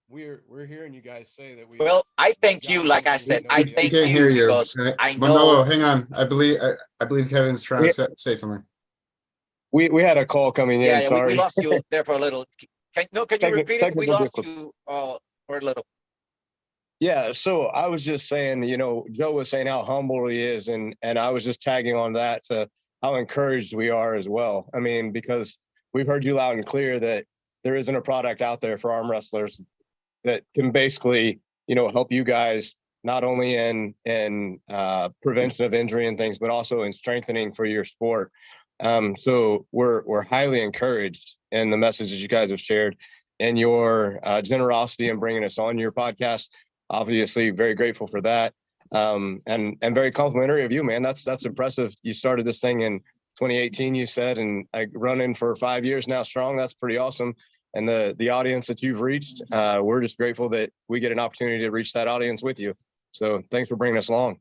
we're hearing you guys say that we. Well, I thank you. Like I said, I We thank can't you hear you. because I Manolo, know. hang on. I believe Kevin's trying to say something. We had a call coming in. Yeah, Sorry. we lost you there for a little. Can you repeat it? We lost you for a little. Yeah, so I was just saying, you know, Joe was saying how humble he is, and I was just tagging on that to how encouraged we are as well. I mean, because we've heard you loud and clear that there isn't a product out there for arm wrestlers that can basically, you know, help you guys not only in prevention of injury and things, but also in strengthening for your sport. So we're highly encouraged in the messages you guys have shared, and your generosity in bringing us on your podcast. Obviously, very grateful for that, and very complimentary of you, man. That's impressive. You started this thing in 2018, you said, and I running for 5 years now strong. That's pretty awesome. And the audience that you've reached, we're just grateful that we get an opportunity to reach that audience with you. So thanks for bringing us along.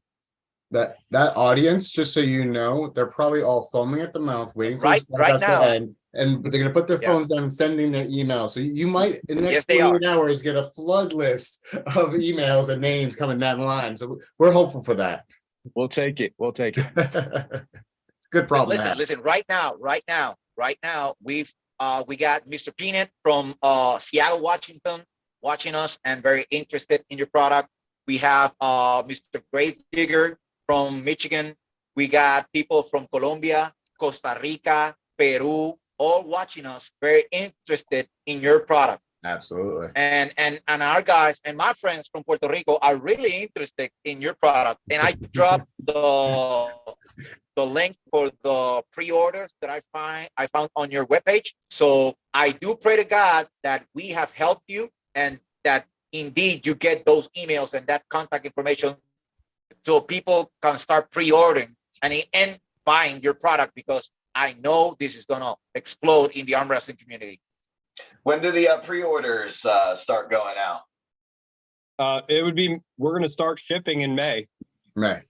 That audience, just so you know, they're probably all foaming at the mouth, waiting for this right podcast now to end, and they're gonna put their phones down and sending their emails. So you might, in the next 48 hours, get a flood list of emails and names coming down the line. So we're hopeful for that. We'll take it. We'll take it. It's a good problem. Listen. Right now, we got Mr. Peanut from Seattle, Washington, watching us and very interested in your product. We have Mr. Gravedigger from Michigan. We got people from Colombia, Costa Rica, Peru, all watching us, very interested in your product. Absolutely. And our guys and my friends from Puerto Rico are really interested in your product. And I dropped the link for the pre-orders that I found on your webpage. So I do pray to God that we have helped you, and that indeed you get those emails and that contact information, so people can start pre-ordering and buying your product, because I know this is going to explode in the arm wrestling community. When do the pre-orders start going out? We're going to start shipping in May. Right.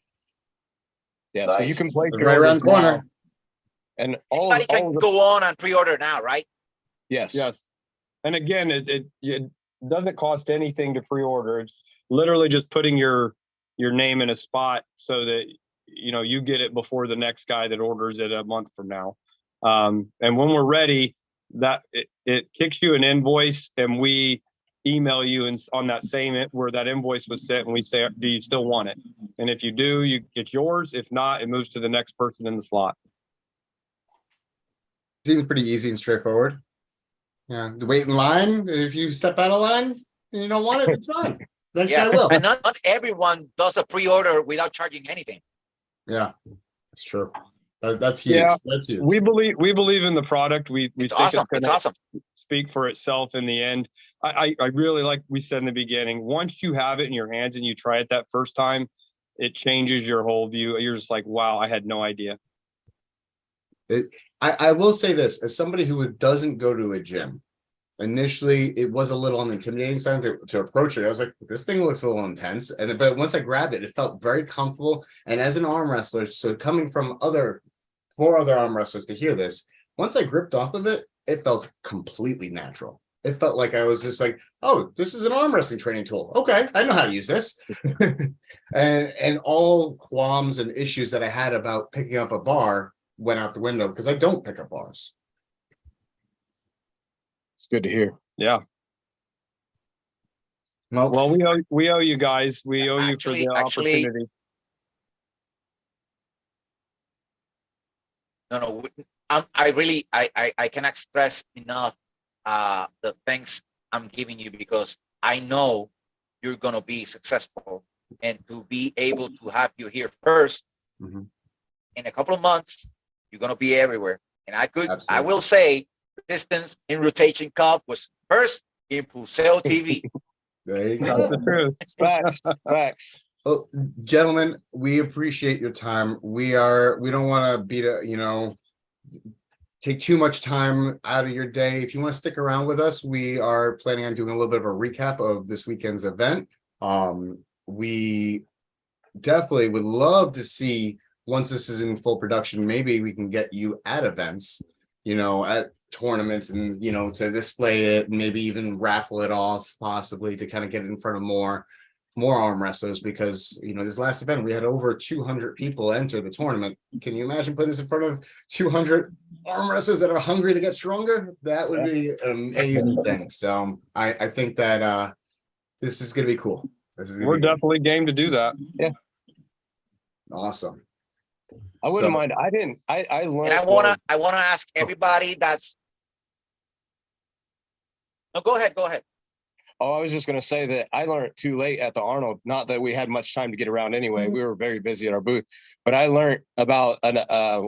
Yeah, nice. So you can place right around the corner. now. And anybody can go on and pre-order now, right? Yes. And again, it doesn't cost anything to pre-order. It's literally just putting your name in a spot so that, you know, you get it before the next guy that orders it a month from now. And when we're ready, that it kicks you an invoice, and we email you and on that same where that invoice was sent, and we say, do you still want it? And if you do, it's yours. If not, it moves to the next person in the slot. Seems pretty easy and straightforward. Yeah, the wait in line. If you step out of line and you don't want it, it's fine. Next guy will. And not everyone does a pre-order without charging anything. Yeah, that's true. That's huge. Yeah, that's huge. We believe in the product. We It's think awesome. it's It's awesome. speak for itself in the end. I really, like we said in the beginning, once you have it in your hands and you try it that first time, it changes your whole view. You're just like, wow, I had no idea. I will say this, as somebody who doesn't go to a gym, initially it was a little on the intimidating side to approach it. I was like, this thing looks a little intense. But once I grabbed it, it felt very comfortable. And as an arm wrestler, so coming from four other arm wrestlers to hear this, once I gripped off of it, it felt completely natural. It felt like I was just like, oh, this is an arm wrestling training tool. Okay, I know how to use this. and all qualms and issues that I had about picking up a bar went out the window because I don't pick up bars. It's good to hear. Yeah. Well, we owe you guys. We owe you for the opportunity. No, I cannot stress enough the thanks I'm giving you, because I know you're going to be successful, and to be able to have you here first in a couple of months, you're going to be everywhere. And I will say, Distance in Rotation CUBB was first in Puseo TV. There you That's go. the truth. Facts. Oh, gentlemen, we appreciate your time. We don't want to take too much time out of your day. If you want to stick around with us, we are planning on doing a little bit of a recap of this weekend's event. We definitely would love to see, once this is in full production, maybe we can get you at events, at tournaments, and to display it, maybe even raffle it off, possibly, to kind of get it in front of more arm wrestlers, because this last event we had over 200 people enter the tournament. Can you imagine putting this in front of 200 arm wrestlers that are hungry to get stronger? That would be an amazing thing. So I think that this is going to be cool. We're definitely game to do that. Yeah. Awesome. I wouldn't mind. I learned. And I wanna ask everybody that's. No, go ahead. Oh, I was just going to say that I learned too late at the Arnold. Not that we had much time to get around anyway. We were very busy at our booth. But I learned about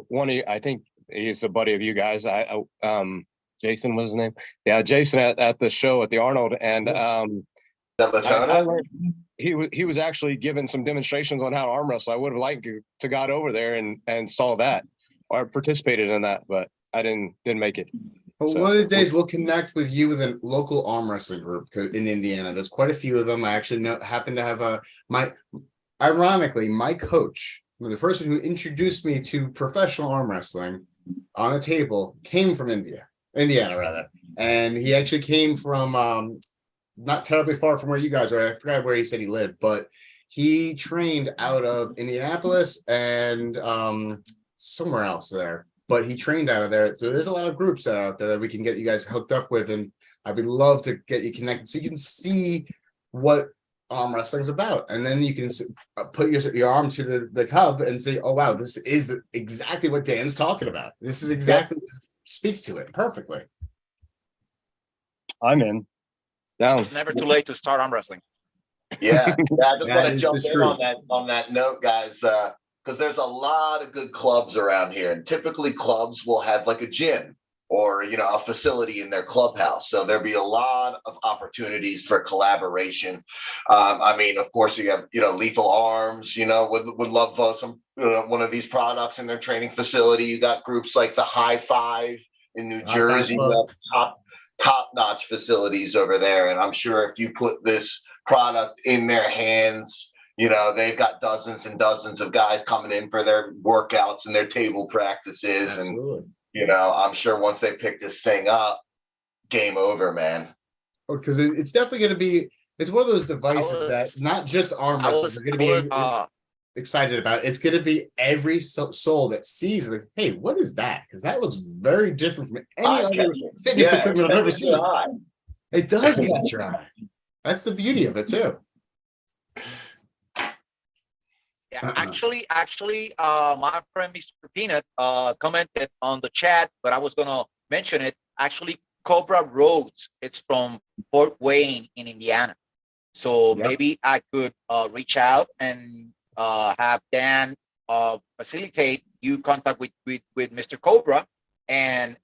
one of you, I think he's a buddy of you guys. Jason was his name. Yeah, Jason at the show at the Arnold. And I learned he was actually giving some demonstrations on how to arm wrestle. I would have liked to got over there and saw that or participated in that, but I didn't make it. Well, one of these days we'll connect with you with a local arm wrestling group in Indiana. There's quite a few of them. I actually happen to have ironically, my coach, the person who introduced me to professional arm wrestling on a table, came from Indiana rather. And he actually came from not terribly far from where you guys are. I forgot where he said he lived, but he trained out of Indianapolis and somewhere else there. But he trained out of there. So there's a lot of groups out there that we can get you guys hooked up with. And I would love to get you connected so you can see what arm wrestling is about. And then you can put your arm to the CUBB and say, oh, wow, this is exactly what Dan's talking about. This is exactly speaks to it perfectly. I'm in. Down. It's never too late to start arm wrestling. Yeah, I just want to jump in truth. on that note, guys, because there's a lot of good clubs around here, and typically clubs will have like a gym or a facility in their clubhouse. So there'll be a lot of opportunities for collaboration. I mean, of course, you have Lethal Arms. Would love some one of these products in their training facility. You got groups like the High Five in New Jersey. You have top-notch facilities over there, and I'm sure if you put this product in their hands, they've got dozens and dozens of guys coming in for their workouts and their table practices. Absolutely. And I'm sure once they pick this thing up, game over, man. Because it's definitely going to be, it's one of those devices that not just arm wrestlers are going to be excited about. It's going to be every soul that sees it. Hey, what is that? Because that looks very different from any other fitness equipment I've ever seen. It does catch your eye. That's the beauty of it too. Yeah, actually, my friend Mr. Peanut commented on the chat, but I was gonna mention it. Actually, Cobra Roads, it's from Fort Wayne in Indiana. So Yep. maybe I could reach out and have Dan facilitate you contact with Mr. Cobra, and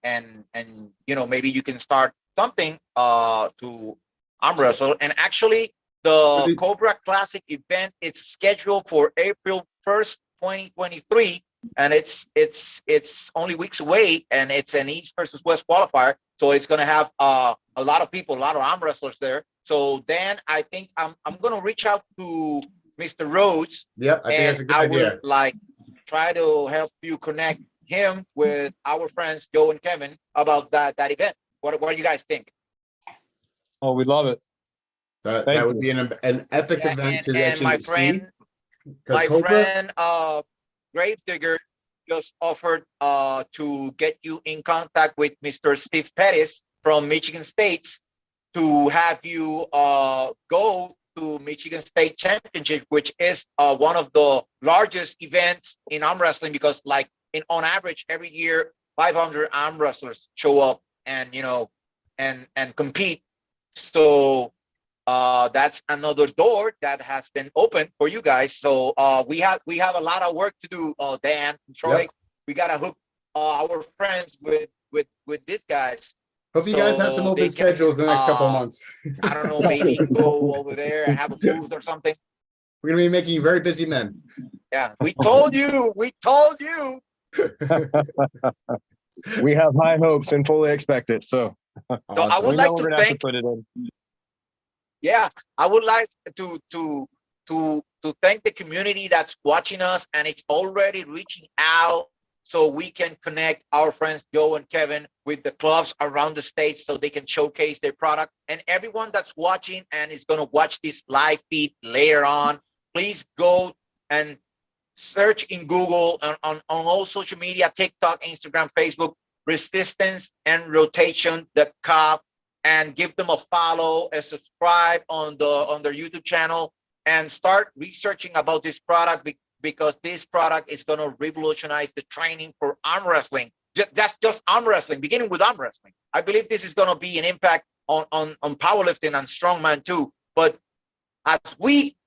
you know, maybe you can start something to arm wrestle. And actually, the Cobra Classic event is scheduled for April 1st, 2023, and it's only weeks away, and it's an East versus West qualifier, so it's going to have a lot of people, a lot of arm wrestlers there. So then I think I'm going to reach out to Mr. Rhodes. Yep, I think that's a good idea. Will like try to help you connect him with our friends Joe and Kevin about that event. What do you guys think? Oh, we love it. That would be an epic event to and my see. friend Gravedigger just offered to get you in contact with Mr. Steve Pettis from Michigan State to have you go to Michigan State Championship, which is one of the largest events in arm wrestling, because like on average every year 500 arm wrestlers show up and you know and compete. So that's another door that has been opened for you guys. So we have a lot of work to do, Dan and Troy. Yep. We gotta hook our friends with these guys. Hope you guys have some open schedules in the next couple of months. I don't know, maybe go over there and have a booth or something. We're gonna be making you very busy men. Yeah, we told you. We told you. We have high hopes and fully expect it. So, awesome. So I would like to thank. Put it in. Yeah, I would like to thank the community that's watching us, and it's already reaching out so we can connect our friends Joe and Kevin with the clubs around the states so they can showcase their product. And everyone that's watching and is going to watch this live feed later on, please go and search in Google on all social media, TikTok, Instagram, Facebook, Resistance and Rotation, the CUBB, and give them a follow, a subscribe on their YouTube channel, and start researching about this product, because this product is going to revolutionize the training for arm wrestling. That's just arm wrestling, beginning with arm wrestling. I believe this is going to be an impact on powerlifting and strongman too. But as we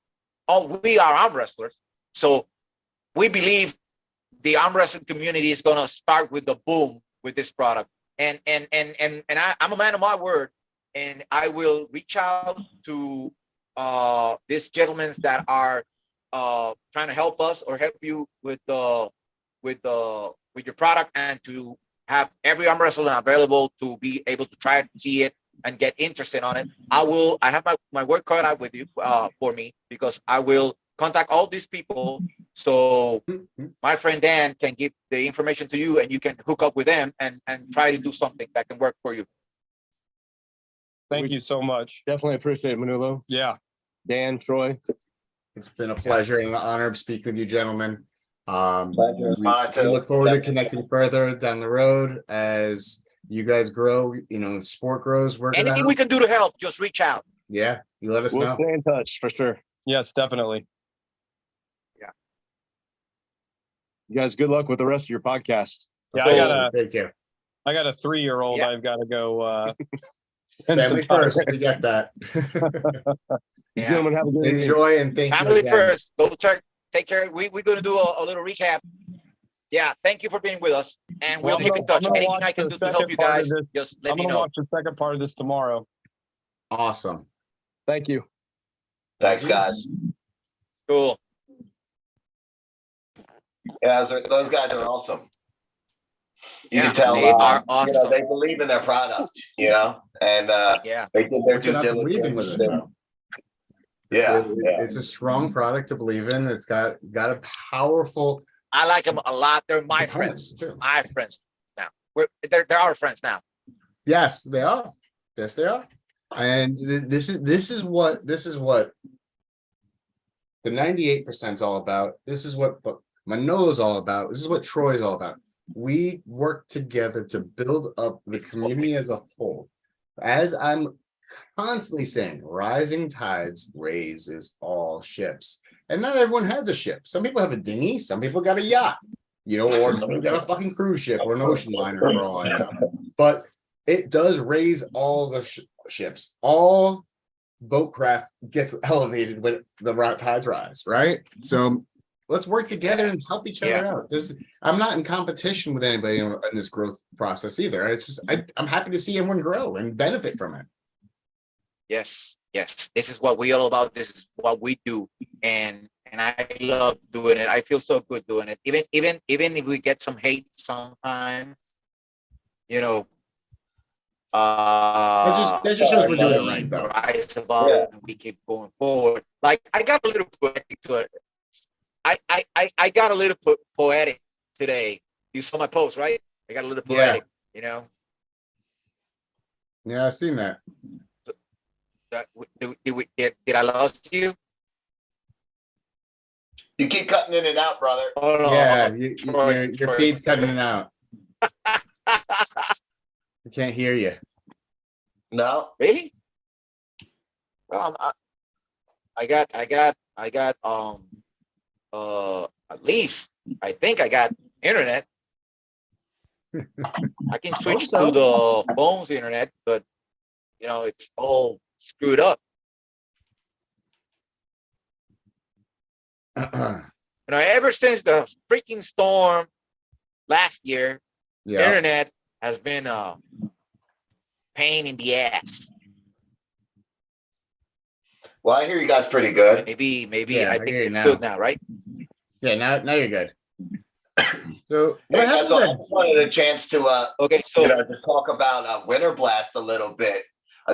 are arm wrestlers, so we believe the arm wrestling community is going to start with the boom with this product. And I'm a man of my word, and I will reach out to these gentlemen that are trying to help us or help you with your product, and to have every arm wrestler available to be able to try it, see it, and get interested on it. I have my work cut out with you for me, because I will contact all these people, so my friend Dan can give the information to you, and you can hook up with them and try to do something that can work for you. Thank you so much. Definitely appreciate it, Manolo. Yeah. Dan, Troy. It's been a pleasure and an honor to speak with you, gentlemen. Pleasure. We look forward to connecting further down the road as you guys grow, you know, sport grows. Anything we can do to help, just reach out. Yeah, you let us know. We'll stay in touch for sure. Yes, definitely. Yeah. You guys, good luck with the rest of your podcast. Yeah, Thank you. I got a 3-year-old. Yeah. I've got to go. Family first. We get that. Yeah. Gentlemen, have a good evening. Enjoy and thank you. Family first. Go take care. We're going to do a little recap. Yeah, thank you for being with us, and we'll keep in touch. Anything I can do to help you guys, just let me know. I'm gonna watch the second part of this tomorrow. Awesome. Thank you. Thanks, guys. Cool. Yeah, those guys are awesome. You can Yeah, tell they are you know, awesome. they believe in their product, you know, and Yeah, they did their due Not believing with diligence. it, though. Yeah, It's a strong product to believe in. It's got a powerful. I like them a lot. They're my It's hard, friends. too. My friends now. They're our friends now. Yes, they are. Yes, they are. And this is what the 98% is all about. This is what Manolo's all about. This is what Troy's all about. We work together to build up the community as a whole. As I'm constantly saying rising tides raises all ships. And not everyone has a ship. Some people have a dinghy, some people got a yacht, you know, or some people got a fucking cruise ship or an ocean liner for all I know. But it does raise all the ships. All boatcraft gets elevated when the tides rise, right? So let's work together and help each other out. I'm not in competition with anybody in this growth process either. It's just I'm happy to see everyone grow and benefit from it. Yes, yes. This is what we all about. This is what we do, and I love doing it. I feel so good doing it. Even if we get some hate sometimes, you know. That just shows we're doing it right, though. Rise above it, and we keep going forward. Like I got a little poetic to it. I got a little poetic today. You saw my post, right? I got a little poetic, you know. Yeah, I've seen that. Did I lost you? You keep cutting in and out, brother. Oh, no. Yeah, your feed's cutting it out. I can't hear you. No, Really? Well, I got at least I think I got internet. I can switch so. to the phone's internet, but you know it's all screwed up. You know, ever since the freaking storm last year, internet has been a pain in the ass. well, I hear you guys pretty good. Maybe Yeah, I think it's good now, right? Yeah, now you're good. So Hey, so I just wanted a chance to Okay, so just talk about Winter Blast a little bit.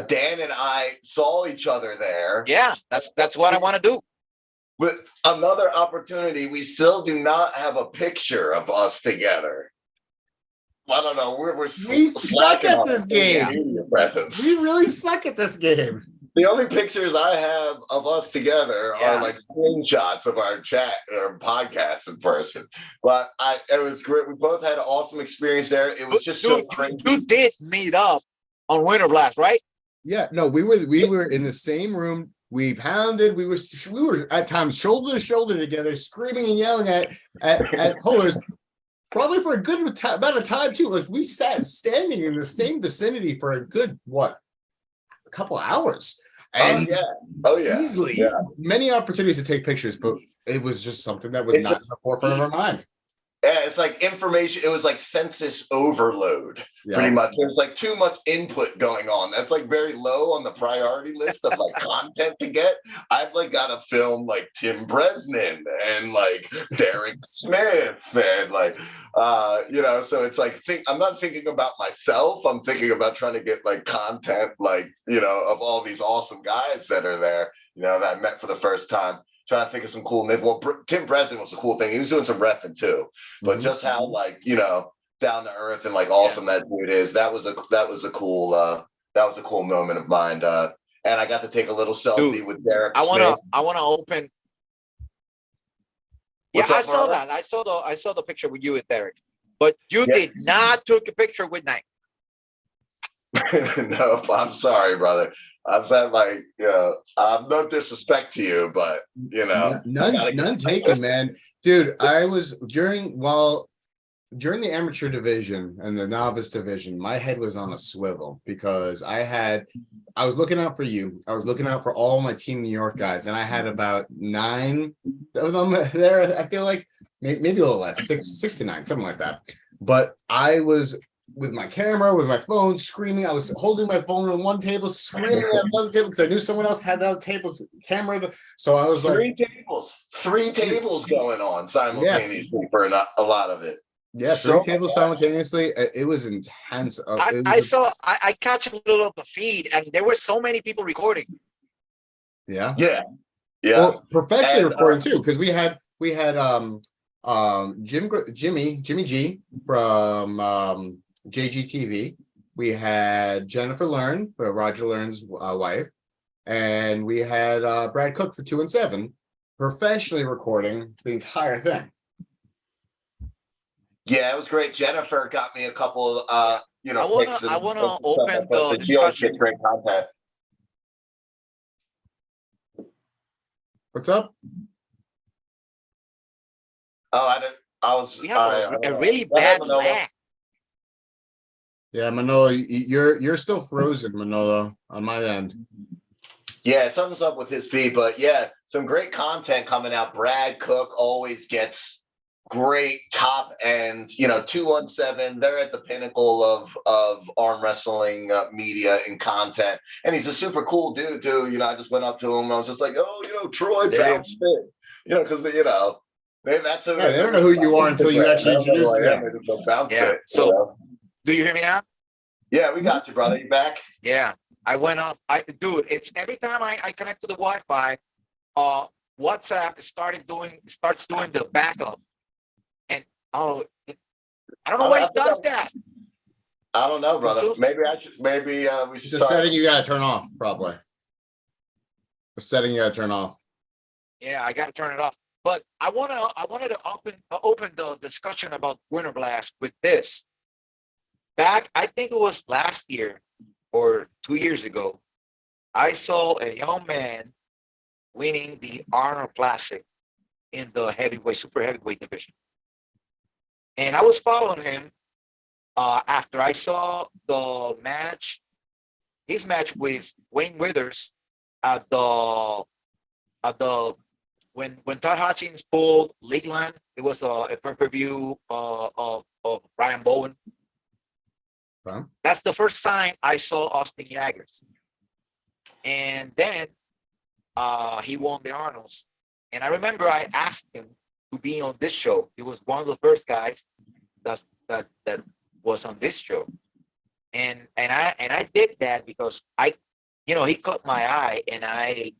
Dan and I saw each other there. yeah, that's what I want to do. With another opportunity, we still do not have a picture of us together. I don't know. We suck at this game. Media presence. We really suck at this game. The only pictures I have of us together are like screenshots of our chat or podcasts in person. But it was great. We both had an awesome experience there. It was just so crazy. You did meet up on Winter Blast, right? Yeah, no, we were in the same room. We pounded. We were at times shoulder to shoulder together, screaming and yelling at pullers. Probably for a good amount of time too. Like we sat standing in the same vicinity for a good a couple hours. And easily many opportunities to take pictures, but it was just something that was not in the forefront of our mind. Yeah, it's like information. It was like census overload, pretty much. There's like too much input going on. That's like very low on the priority list of like content to get. I've like got to film like Tim Bresnan and like Derek Smith and like, so it's like, I'm not thinking about myself. I'm thinking about trying to get like content, like, of all these awesome guys that are there, that I met for the first time. Trying to think of some cool names. Well, Tim Bresnan was a cool thing. He was doing some reffing too, but just how like down to earth and like awesome that dude is. That was a cool moment of mine. And I got to take a little selfie with Derek Smith. I wanna open. What's I up, saw brother? that. I saw the picture with you with Derek, but you did not took a picture with Nike. No, I'm sorry, brother. I'm saying like, no disrespect to you, but none taken, man. Dude, I was during the amateur division and the novice division, my head was on a swivel because I was looking out for you. I was looking out for all my Team New York guys, and I had about 9 of them there. I feel like maybe a little less, 6 to 9, something like that. But I was with my camera, with my phone, screaming. I was holding my phone on one table, screaming at another table because I knew someone else had that table camera. So I was three tables going on simultaneously for a lot of it. Yeah, 3 tables simultaneously. It was intense. I catch a little of the feed, and there were so many people recording. Yeah. Well, professionally recording too, because we had Jimmy G from JGTV. We had Jennifer Learn, Roger Learn's wife, and we had Brad Cook for 2 and 7 professionally recording the entire thing. Yeah, it was great. Jennifer got me a couple pics. I wanna open the discussion. Great content. What's up? Oh, I didn't. I was. We have a really bad lag. Yeah, Manolo, you're still frozen, Manolo, on my end. Yeah, something's up with his feed, but yeah, some great content coming out. Brad Cook always gets great top end, 217. They're at the pinnacle of arm wrestling media and content, and he's a super cool dude too. I just went up to him and I was just like, oh, Troy Bounce Fit, because that's who. Yeah, they don't know who you are until you actually introduce them. Yeah. So, do you hear me now? Yeah, we got you, brother. You back? Yeah. I went off. Dude, it's every time I connect to the Wi-Fi, WhatsApp starts doing the backup, and I don't know why it does that. I don't know, brother. Maybe we should. It's a setting you gotta turn off, probably. A setting you gotta turn off. Yeah, I gotta turn it off. But I wanted to open the discussion about Winter Blast with this. Back, I think it was last year or 2 years ago, I saw a young man winning the Arnold Classic in the super heavyweight division. And I was following him after I saw his match with Wayne Withers when Todd Hutchins pulled Lakeland. It was a pay-per-view of Brian Bowen. Huh? That's the first time I saw Austin Jaggers. And then he won the Arnolds. And I remember I asked him to be on this show. He was one of the first guys that was on this show. And I did that because he caught my eye, and I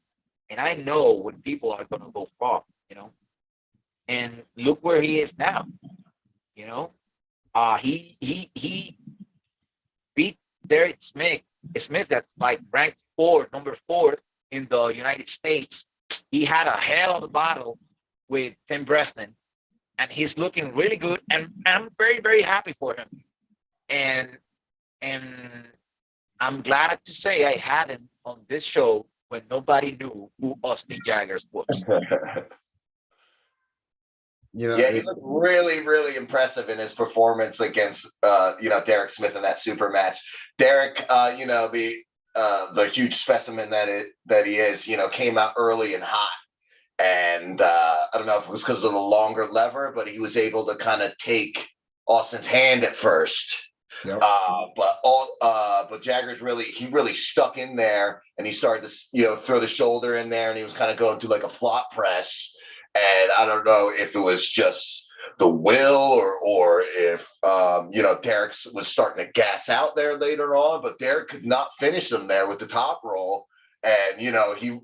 know when people are gonna go far, And look where he is now. He beat Derek Smith, that's like ranked number 4 in the United States. He had a hell of a battle with Tim Bresnan, and he's looking really good. And I'm very, very happy for him. And I'm glad to say I had him on this show when nobody knew who Austin Jaggers was. Yeah, he looked really, really impressive in his performance against, Derek Smith in that super match. Derek, the huge specimen that he is, came out early and hot. And I don't know if it was because of the longer lever, but he was able to kind of take Austin's hand at first. Yep. But Jaggers really stuck in there, and he started to throw the shoulder in there, and he was kind of going through like a flop press. And I don't know if it was just the will or if Derek was starting to gas out there later on, but Derek could not finish him there with the top roll. And he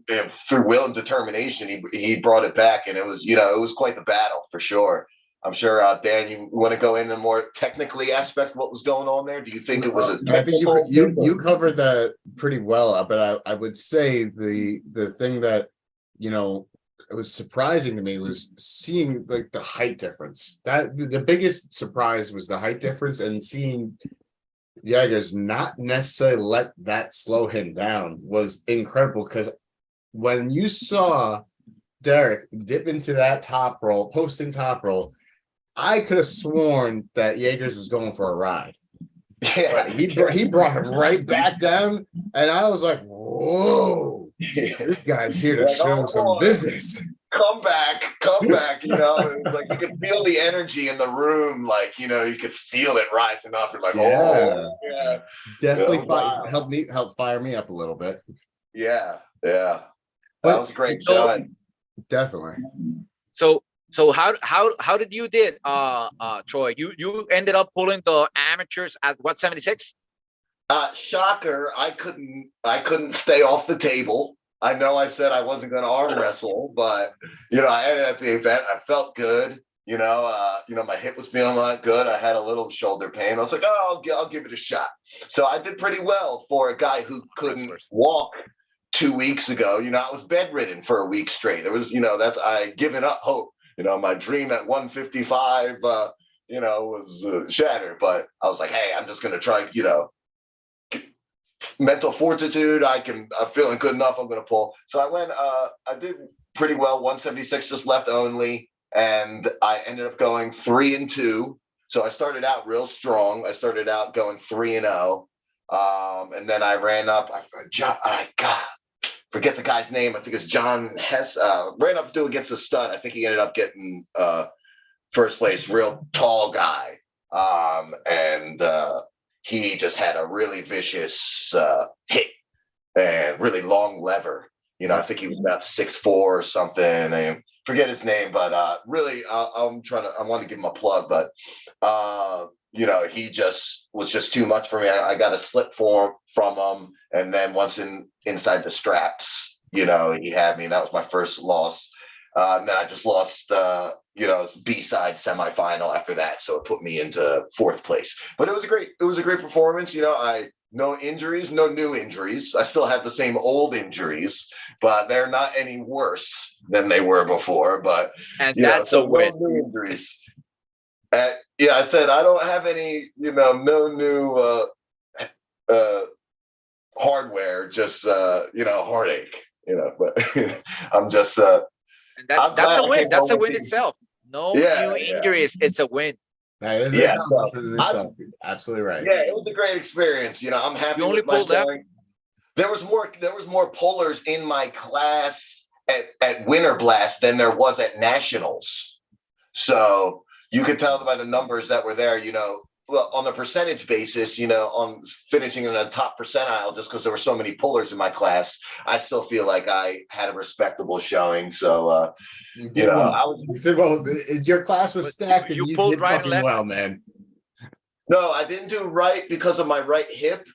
through will and determination he brought it back, and it was quite the battle for sure. I'm sure, Dan, you want to go into more technically aspect of what was going on there? Do you think it was a I think you covered that pretty well, but I would say the thing that it was surprising to me was seeing like the height difference. That the biggest surprise was the height difference, and seeing Jaggers not necessarily let that slow him down was incredible. Because when you saw Derek dip into that top roll, posting top roll, I could have sworn that Jaggers was going for a ride. Yeah, but he brought him right back down, and I was like, "Whoa, this guy's here to show some business." Come back. It's like you could feel the energy in the room, like you could feel it rising up. You're like, yeah, definitely help fire me up a little bit. Yeah, that was a great showing. Definitely. So how did you did Troy? You ended up pulling the amateurs at what, 76? Shocker! I couldn't stay off the table. I know I said I wasn't going to arm wrestle, but I ended at the event. I felt good. My hip was feeling not good. I had a little shoulder pain. I was like, oh, I'll give it a shot. So I did pretty well for a guy who couldn't walk 2 weeks ago. I was bedridden for a week straight. There was, I given up hope. My dream at 155, was shattered. But I was like, hey, I'm just going to try, mental fortitude. I'm feeling good enough. I'm going to pull. So I went, I did pretty well. 176 just left only, and I ended up going 3-2. So I started out real strong. I started out going 3-0, and then I ran up. Forget the guy's name. I think it's John Hess. Ran up to against a stud. I think he ended up getting first place. Real tall guy, and he just had a really vicious hit and really long lever. You know, I think he was about 6'4" or something. And forget his name, but really, I want to give him a plug, but you know, he just was just too much for me. I got a slip from him, and then once inside the straps, you know, he had me. That was my first loss. And then I just lost, you know, B-side semifinal after that, so it put me into 4th place. But it was a great performance. You know, no injuries, no new injuries. I still have the same old injuries, but they're not any worse than they were before. But and that's a win. No new injuries. Yeah, I said I don't have any, you know, no new hardware, just you know, heartache. You know, but I'm just. And that's a win. That's a win itself. No new injuries. It's a win. That is absolutely right. Yeah, it was a great experience. You know, I'm happy. You only pulled that. There was more pullers in my class at Winter Blast than there was at Nationals. So you could tell by the numbers that were there. You know, well, on the percentage basis, you know, on finishing in the top percentile, just because there were so many pullers in my class, I still feel like I had a respectable showing. So, you know, you did well. Your class was stacked. You pulled did right and left. Well, man. No, I didn't do right because of my right hip.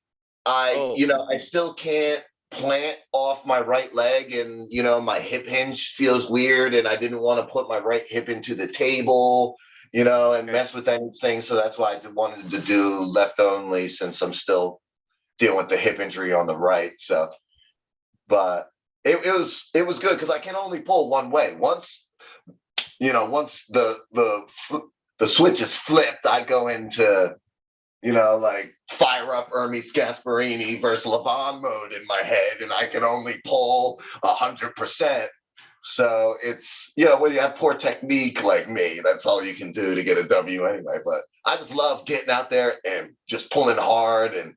You know, I still can't plant off my right leg, and you know, my hip hinge feels weird, and I didn't want to put my right hip into the table, you know, and mess with anything. So that's why I wanted to do left only, since I'm still dealing with the hip injury on the right. So, but it was good because I can only pull one way. Once the switch is flipped, I go into, you know, like fire up Hermes Gasparini versus Levon mode in my head, and I can only pull 100%. So it's, you know, when you have poor technique like me, that's all you can do to get a W anyway. But I just love getting out there and just pulling hard, and,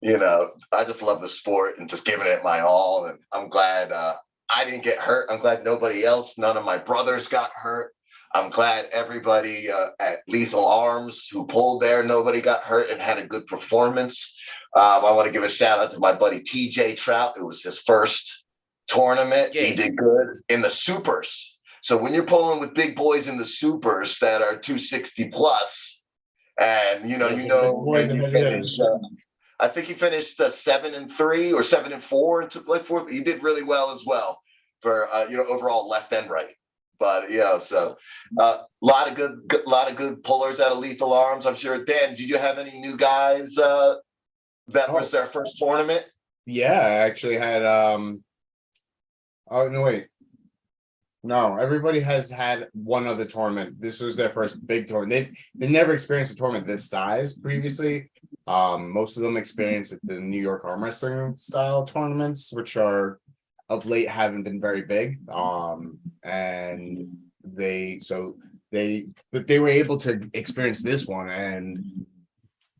you know, I just love the sport and just giving it my all. And I'm glad I didn't get hurt. I'm glad nobody else, none of my brothers got hurt. I'm glad everybody at Lethal Arms who pulled there, nobody got hurt and had a good performance. I want to give a shout out to my buddy TJ Trout. It was his first tournament. He did good in the supers. So when you're pulling with big boys in the supers that are 260 plus, and you know, I think he finished 7-3 or 7-4 and took like 4. He did really well as well for you know, overall left and right. But yeah, so lot of good pullers out of Lethal Arms. I'm sure. Dan, did you have any new guys that was their first tournament? Yeah, I actually had oh no, wait. No, everybody has had one other tournament. This was their first big tournament. They never experienced a tournament this size previously. Most of them experienced the New York arm wrestling style tournaments, which are of late haven't been very big. And they were able to experience this one, and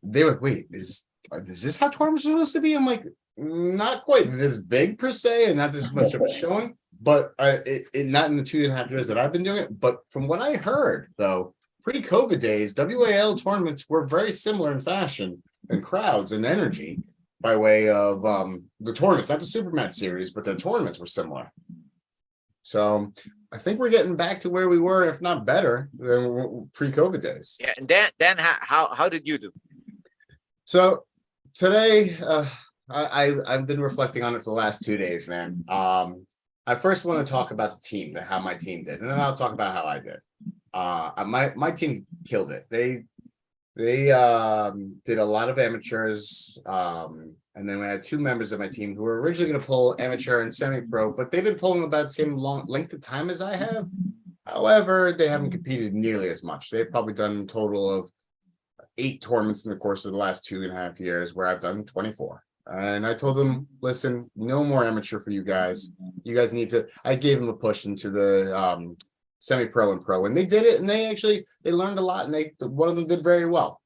they were, wait, is this how tournaments are supposed to be? I'm like, not quite this big per se, and not this much of a showing, but it not in the 2.5 years that I've been doing it. But from what I heard, though, pre-COVID days, WAL tournaments were very similar in fashion and crowds and energy by way of the tournaments, not the Supermatch series, but the tournaments were similar. So I think we're getting back to where we were, if not better, than pre-COVID days. Yeah, and Dan, how did you do? So today, I've been reflecting on it for the last 2 days, man. I first want to talk about the team, how my team did, and then I'll talk about how I did. My team killed it. They did a lot of amateurs, and then we had 2 members of my team who were originally going to pull amateur and semi-pro, but they've been pulling about the same length of time as I have. However, they haven't competed nearly as much. They've probably done a total of 8 tournaments in the course of the last 2.5 years, where I've done 24. And I told him, listen, no more amateur for you guys. You guys need to. I gave him a push into the semi-pro and pro, and they did it, and they learned a lot, and one of them did very well.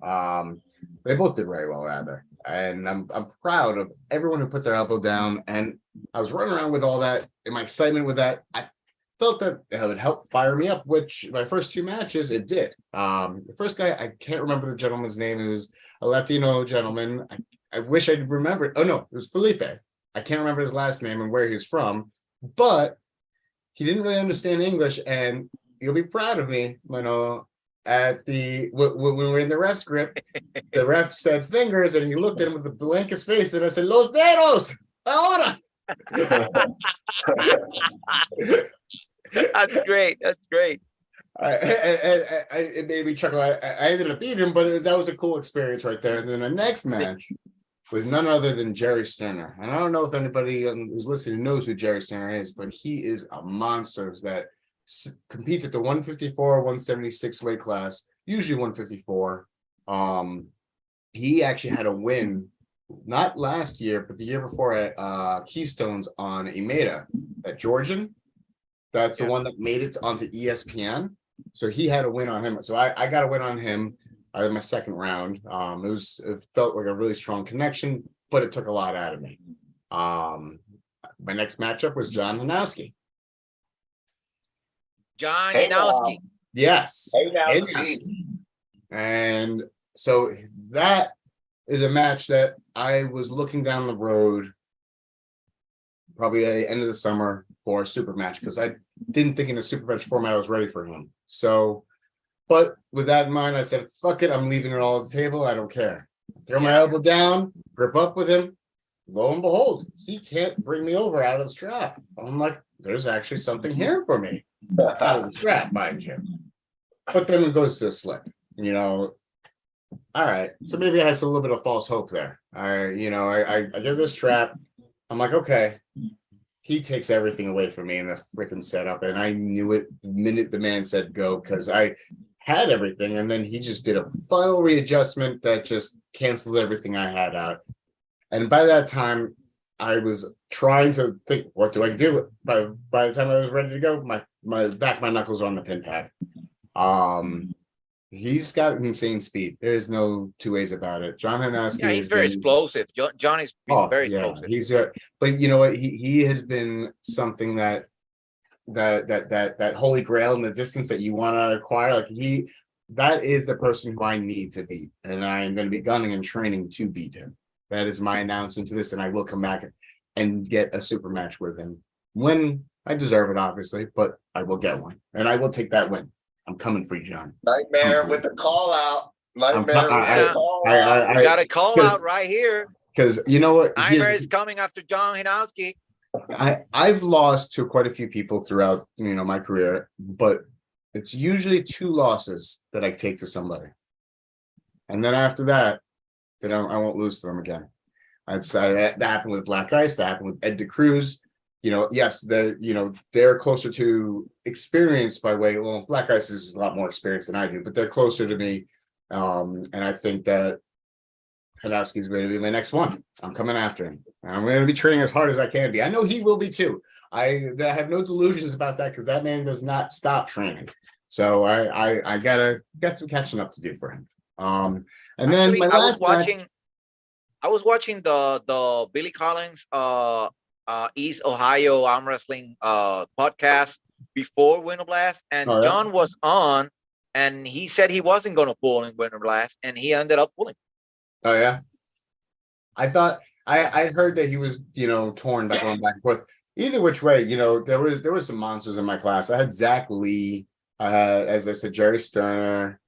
They both did very well, rather. And I'm proud of everyone who put their elbow down. And I was running around with all that, and my excitement with that, I felt that it would help fire me up, which my first 2 matches, it did. The first guy, I can't remember the gentleman's name. It was a Latino gentleman. I wish I'd remembered. Oh, no, it was Felipe. I can't remember his last name and where he was from, but he didn't really understand English. And you'll be proud of me, Manolo. When we were in the ref's grip, the ref said fingers, and he looked at him with the blankest face, and I said, Los dedos, ahora. That's great. That's great. It made me chuckle. I ended up beating him, but that was a cool experience right there. And then the next match was none other than Jerry Sterner. And I don't know if anybody who's listening knows who Jerry Sterner is, but he is a monster that competes at the 154, 176 weight class, usually 154. He actually had a win, not last year, but the year before at Keystones on Imeda at Georgian. That's the one that made it onto ESPN. So he had a win on him. So I got a win on him in my second round. It felt like a really strong connection, but it took a lot out of me. My next matchup was John Hanowski. John Hanowski. Yes. And so that is a match that I was looking down the road probably at the end of the summer for a super match, because I didn't think in a super match format I was ready for him. So, but with that in mind, I said, fuck it, I'm leaving it all at the table. I don't care. Throw my elbow down, grip up with him. Lo and behold, he can't bring me over out of the strap. I'm like, there's actually something here for me. Out of the strap, mind you. But then it goes to a slip, all right. So maybe I had a little bit of false hope there. I get this strap. I'm like, okay. He takes everything away from me in the freaking setup, and I knew it the minute the man said go, because I had everything, and then he just did a final readjustment that just canceled everything I had out. And by that time, I was trying to think, what do I do? By the time I was ready to go, my back of my knuckles were on the pin pad. He's got insane speed. There's no 2 ways about it. John Hanowski. Yeah, he's very explosive. John is very explosive. He's very, but you know what? He has been something that holy grail in the distance that you want to acquire. Like that is the person who I need to beat, and I am going to be gunning and training to beat him. That is my announcement to this, and I will come back and get a super match with him when I deserve it, obviously, but I will get one, and I will take that win. I'm coming for you, John. Nightmare with the call out. I got a call out right here. Because you know what? Nightmare is coming after John Hanowski. I've lost to quite a few people throughout my career, but it's usually 2 losses that I take to somebody, and then after that, then I won't lose to them again. That happened with Black Ice. That happened with Ed DeCruz. Yes, they're closer to experience by way. Well, Black Ice is a lot more experienced than I do, but they're closer to me. And I think that Hanowski is going to be my next one. I'm coming after him. I'm going to be training as hard as I can be. I know he will be too. I have no delusions about that, because that man does not stop training. So I got some catching up to do for him. And then actually, I was watching the Billy Collins East Ohio arm wrestling podcast before Winter Blast, and John was on, and he said he wasn't going to pull in Winter Blast, and he ended up pulling. Oh yeah, I thought I heard that he was torn by going back and forth. Either which way, there was some monsters in my class. I had Zach Lee. I had, as I said, Jerry Sterner.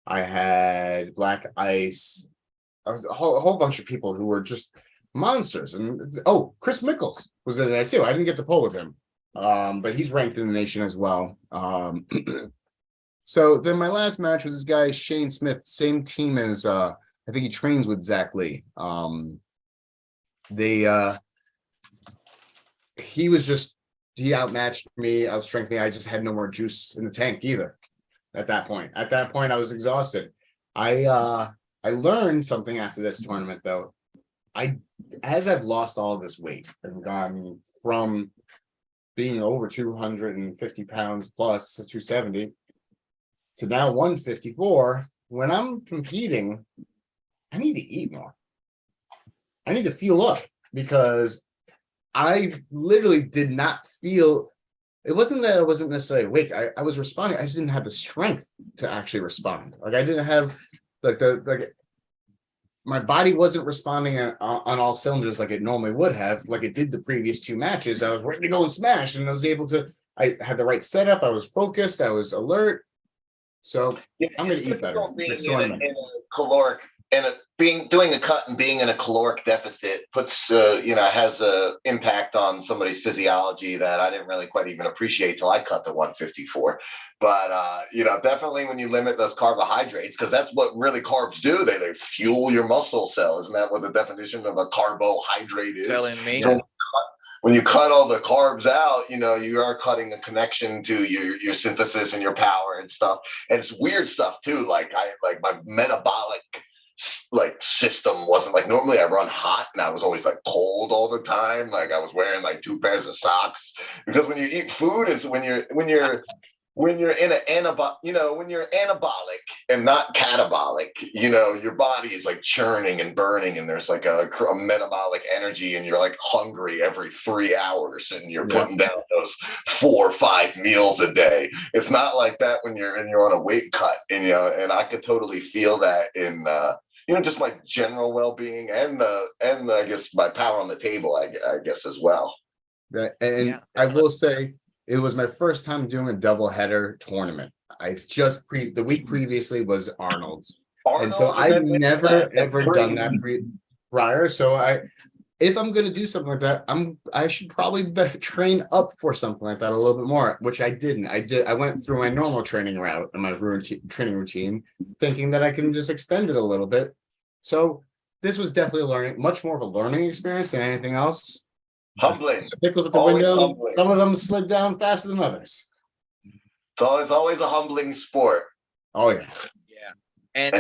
I had Black Ice. A whole bunch of people who were just monsters. And Chris Mickles was in there too. I didn't get to pull with him, but he's ranked in the nation as well. So then my last match was this guy Shane Smith, same team as I think he trains with Zach Lee. He outmatched me, outstrengthened me. I just had no more juice in the tank either. At that point, I was exhausted. I learned something after this tournament though. as I've lost all this weight and gone from being over 250 pounds plus to 270 to now 154, when I'm competing, I need to eat more. I need to fuel up because I literally did not feel, it wasn't that I wasn't necessarily awake. I was responding. I just didn't have the strength to actually respond. Like I didn't have my body wasn't responding on all cylinders like it normally would have, like it did the previous two matches. I was ready to go and smash, and I was able to, I had the right setup. I was focused. I was alert. So Yeah, I'm going to eat better. being in a caloric and doing a cut and being in a caloric deficit puts has a impact on somebody's physiology that I didn't really quite even appreciate till I cut the 154. But definitely when you limit those carbohydrates, because that's what really carbs do. They fuel your muscle cell. Isn't that what the definition of a carbohydrate is? Telling me. So when you cut all the carbs out, you are cutting a connection to your synthesis and your power and stuff. And it's weird stuff too. Like my metabolic system wasn't like, normally I run hot and I was always like cold all the time. Like I was wearing like 2 pairs of socks, because when you eat food, it's when you're in when you're anabolic and not catabolic, your body is like churning and burning, and there's like a metabolic energy, and you're like hungry every 3 hours, and you're putting down those 4 or 5 meals a day. It's not like that when you're on a weight cut, and I could totally feel that in just my general well-being and I guess my power on the table, I guess as well. And I will say, it was my first time doing a doubleheader tournament. I just the week previously was Arnold's, and so I've never ever done that prior. So if I'm going to do something like that, I should probably train up for something like that a little bit more, which I didn't. I went through my normal training route and my training routine, thinking that I can just extend it a little bit. So this was definitely much more of a learning experience than anything else. Humbling. Pickles at the window. Humbling. Some of them slid down faster than others. It's always a humbling sport. Oh yeah. And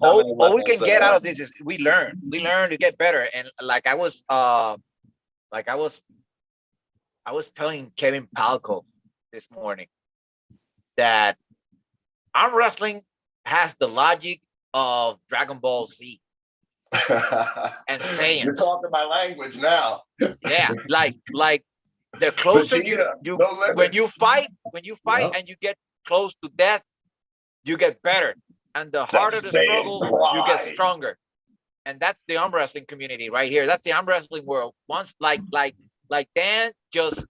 all we can get out of this is we learn to get better. And like I was telling Kevin Palco this morning that arm wrestling has the logic of Dragon Ball Z and Saiyans. You're talking my language now. Yeah, like the closer when you fight and you get close to death, you get better. And the harder the struggle, you get stronger. And that's the arm wrestling community right here. That's the arm wrestling world. Once like Dan just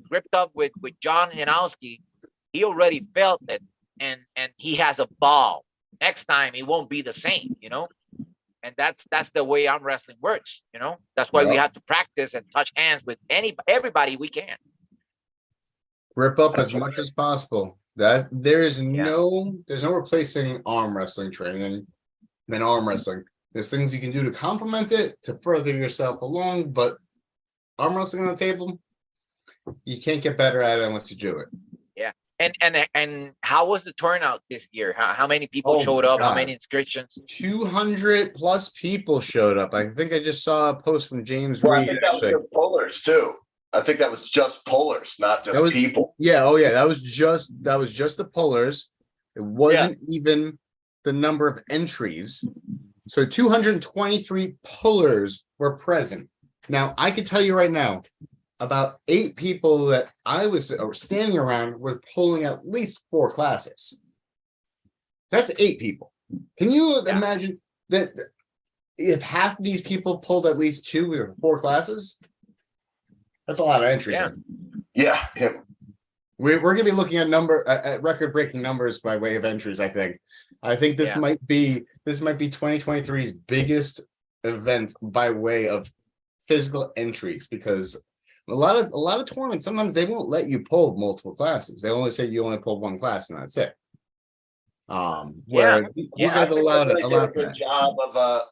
gripped up with John Janowski, he already felt it, and he has a ball. Next time it won't be the same, And that's the way arm wrestling works, That's why we have to practice and touch hands with everybody we can. Grip up as much as possible. That there's no replacing arm wrestling training than arm wrestling. There's things you can do to complement it, to further yourself along, but arm wrestling on the table, you can't get better at it unless you do it. Yeah. And how was the turnout this year? How many people showed up? God. How many inscriptions? 200 plus people showed up. I think I just saw a post from James Reed. I think that was pullers too. I think that was just pullers, not just people. Yeah. Oh yeah. That was just the pullers. It wasn't even the number of entries. So 223 pullers were present. Now I can tell you right now, about 8 people that I was standing around were pulling at least 4 classes. That's 8 people. Can you imagine that if half of these people pulled at least 2 or 4 classes? That's a lot of entries. Yeah. We're going to be looking at record-breaking numbers by way of entries. I think this might be 2023's biggest event by way of physical entries, because a lot of tournaments, sometimes they won't let you pull multiple classes. They only say you only pull 1 class and that's it. These guys allowed a good job of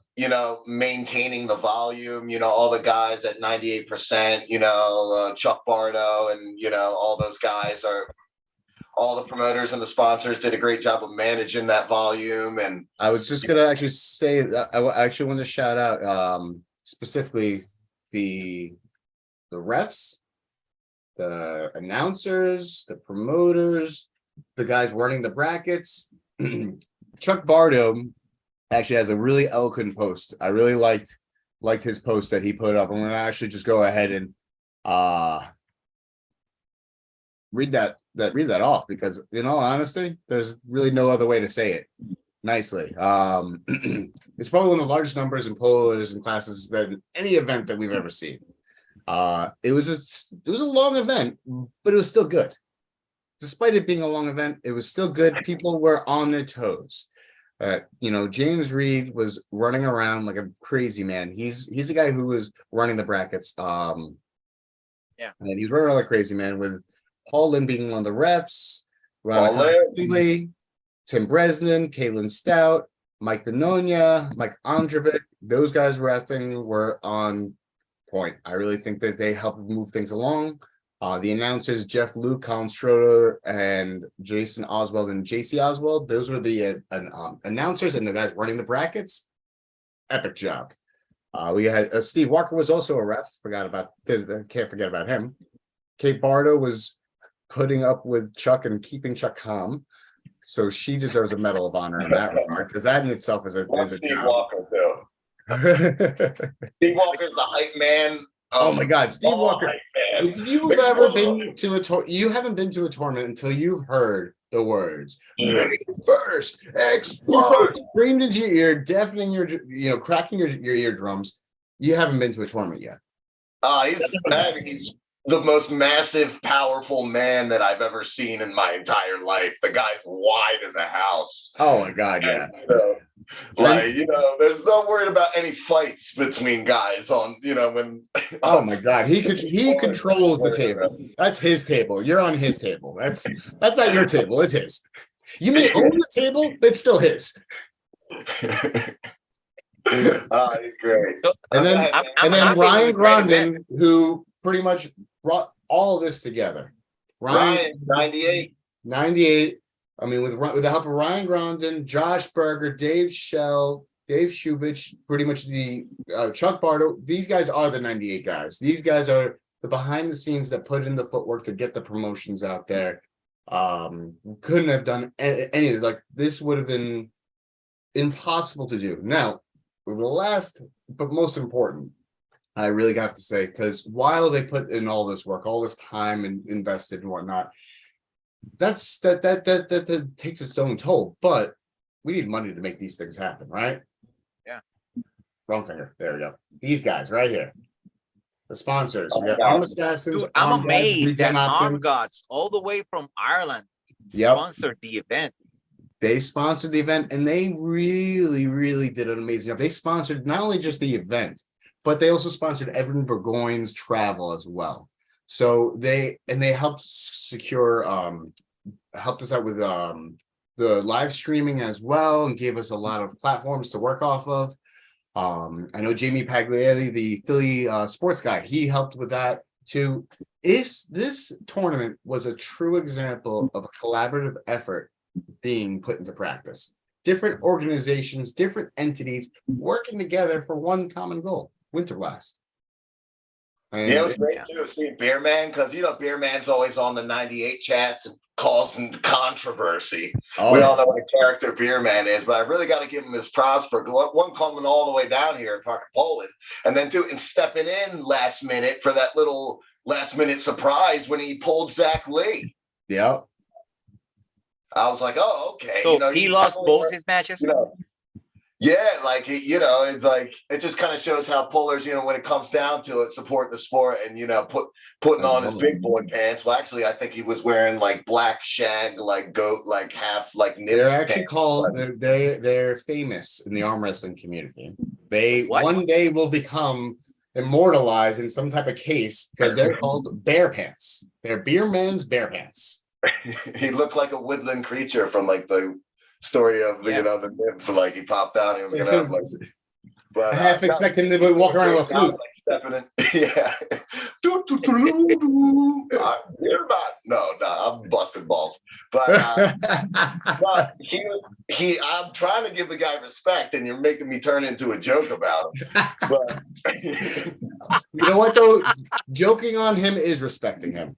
maintaining the volume. All the guys at 98%. Chuck Bardo and all those guys all the promoters and the sponsors did a great job of managing that volume. And I was just gonna actually say that I actually want to shout out specifically the refs, the announcers, the promoters, the guys running the brackets. Chuck Bardo actually has a really eloquent post. I really liked his post that he put up. I'm gonna actually just go ahead and read that off, because in all honesty, there's really no other way to say it nicely. It's probably one of the largest numbers in polos and classes than any event that we've ever seen. It was a long event, but it was still good. Despite it being a long event, it was still good. People were on their toes. James Reed was running around like a crazy man. He's the guy who was running the brackets. And he's running around like a crazy man, with Paul Lynn being one of the refs, Tim Bresnan, Kalen Stout, Mike Benonia, Mike Androvic. Those guys were on point. I really think that they helped move things along. The announcers, Jeff Luke, Colin Schroeder, and Jason Oswald and JC Oswald, those were the announcers and the guys running the brackets. Epic job. We had Steve Walker was also a ref. Can't forget about him. Kate Bardo was putting up with Chuck and keeping Chuck calm. So she deserves a Medal of Honor in that regard, because that in itself is a Steve job. Walker too. Steve Walker's the hype man. Oh my God, Steve Walker! Hype man. If you've ever been to a you haven't been to a tournament until you've heard the words "First Explode" screamed into your ear, deafening your, cracking your eardrums. You haven't been to a tournament yet. He's the most massive, powerful man that I've ever seen in my entire life. The guy's wide as a house. Oh my God, yeah. There's no worry about any fights between guys on, when. Oh my God, he controls the table. That's his table. You're on his table. That's not your table. It's his. You may own the table, but it's still his. He's great. And then Ryan Grondin, who pretty much brought all of this together. Ryan, 98. I mean, with the help of Ryan Grondin, Josh Berger, Dave Shell, Dave Shubich, pretty much the Chuck Bardo. These guys are the 98 guys. These guys are the behind the scenes that put in the footwork to get the promotions out there. Couldn't have done any like this. Would have been impossible to do. Now, the last but most important, I really got to say, because while they put in all this work, all this time and invested and whatnot, that takes its own toll. But we need money to make these things happen, right? Yeah. Wrong finger. There we go. These guys right here, the sponsors. Oh, we got God. Arm Assassins. Dude, I'm amazed that Arm Options. Gods, all the way from Ireland, Yep. sponsored the event. They sponsored the event, and they really, really did an amazing job. They sponsored not only just the event, but they also sponsored Evan Burgoyne's travel as well. So they helped secure, helped us out with the live streaming as well, and gave us a lot of platforms to work off of. I know Jamie Pagliari, the Philly sports guy, he helped with that too. This tournament was a true example of a collaborative effort being put into practice. Different organizations, different entities working together for one common goal: Winter Blast. And it was great too to see Beer Man, because Beer Man's always on the 98 chats and causing controversy. We all know what a character Beer Man is, but I really got to give him his props for one, coming all the way down here and talking Poland, and then two, and stepping in last minute for that little last minute surprise when he pulled Zach Lee. Yeah. I was like, oh, okay. So he lost both his matches? Yeah, like, it's like, it just kind of shows how pullers, when it comes down to it, support the sport and, putting on his big boy pants. Well, actually, I think he was wearing like black shag, like goat, like half, like knit. They're actually called, they're famous in the arm wrestling community. They one day will become immortalized in some type of case because they're called bear pants. They're Beer Man's bear pants. He looked like a woodland creature from like the story of the nymph, like he popped out and he was gonna have like But I half expect him to walk around with a flute. like stepping in. Yeah. No, I'm busting balls. But but I'm trying to give the guy respect, and you're making me turn into a joke about him. But You know what though? Joking on him is respecting him.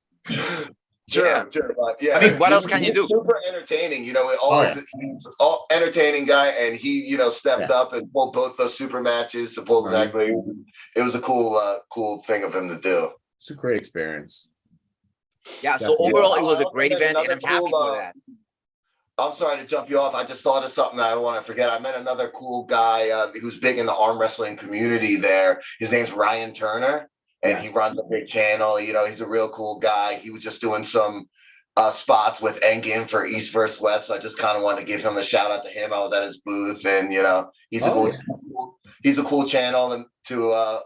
Sure, but yeah. I mean, what else can you do? Super entertaining, you know. He's all entertaining guy, and he, stepped up and pulled both those super matches to pull the back. It was a cool thing of him to do. It's a great experience. Yeah. So overall, it was a great event, and I'm happy for that. I'm sorry to jump you off. I just thought of something I want to forget. I met another cool guy who's big in the arm wrestling community there. His name's Ryan Turner. And he runs a big channel. He's a real cool guy. He was just doing some spots with Engin for East vs. West. So I just kind of wanted to give him a shout out to him. I was at his booth, and he's a cool channel and to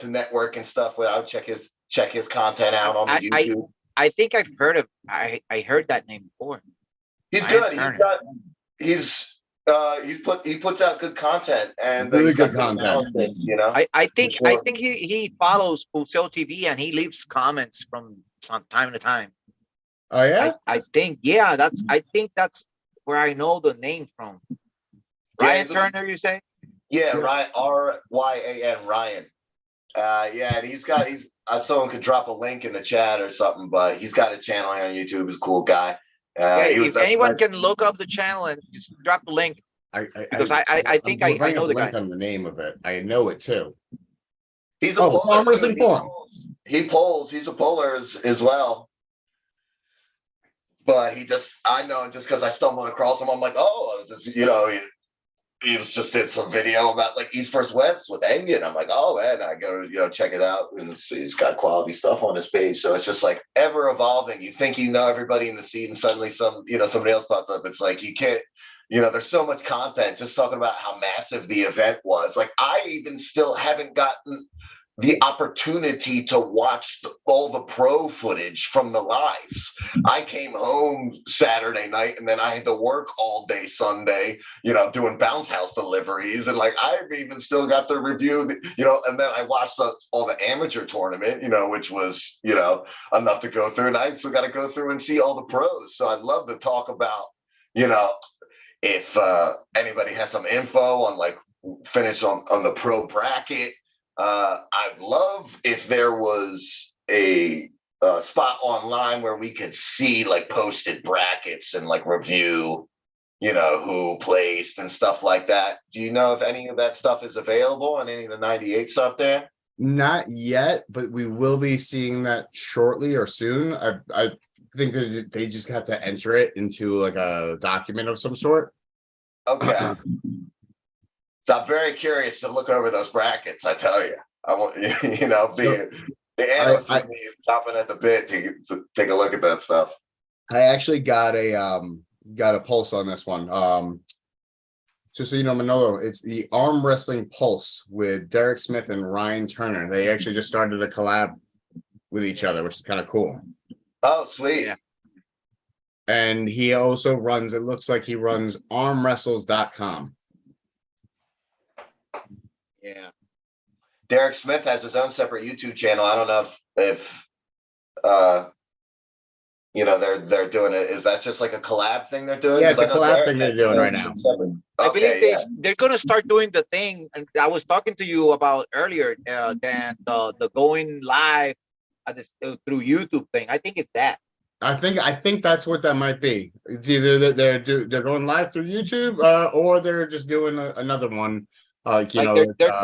network and stuff. Where I would check his content out on the YouTube. I think I've heard of. I heard that name before. He's good. He puts out good content and really good content. I think he follows Full Sail TV, and he leaves comments from time to time. Oh yeah, I think that's where I know the name from. Ryan Turner, you say? Yeah, Ryan, RYAN, Ryan. And someone could drop a link in the chat or something, but he's got a channel here on YouTube. He's a cool guy. If anyone can look up the channel and just drop the link, because I think I know the guy. On the name of it, I know it too. He's a Farmers and Farm. He polls. He's a poller as well. But I know just because I stumbled across him, I'm like, oh, he was just did some video about like East vs. West with Engin. I'm like, oh man, I go check it out, and he's got quality stuff on his page. So it's just like ever evolving. You think everybody in the scene, and suddenly somebody else pops up. It's like you can't. There's so much content. Just talking about how massive the event was. Like I even still haven't gotten the opportunity to watch all the pro footage from the lives. I came home Saturday night, and then I had to work all day Sunday, doing bounce house deliveries. And like, I've even still got to review, and then I watched all the amateur tournament, which was, enough to go through. And I still got to go through and see all the pros. So I'd love to talk about, if anybody has some info on like finish on the pro bracket. I'd love if there was a spot online where we could see like posted brackets and like review, who placed and stuff like that. Do you know if any of that stuff is available on any of the 98 stuff there? Not yet, but we will be seeing that shortly or soon. I think that they just have to enter it into like a document of some sort. Okay. So I'm very curious to look over those brackets. I tell you, I want the analyst is chopping at the bit to take a look at that stuff. I actually got a pulse on this one. Just so you know, Manolo, it's the Arm Wrestling Pulse with Derek Smith and Ryan Turner. They actually just started a collab with each other, which is kind of cool. Oh, sweet. Yeah. And he also runs, it looks like he runs armwrestles.com. Yeah. Derek Smith has his own separate YouTube channel. I don't know if they're doing it. Is that just like a collab thing they're doing? Yeah, it's a collab thing they're doing right now. I believe they're going to start doing the thing and I was talking to you about earlier, than the going live through YouTube thing. I think it's that. I think that's what that might be. It's either they're going live through YouTube, or they're just doing another one. They're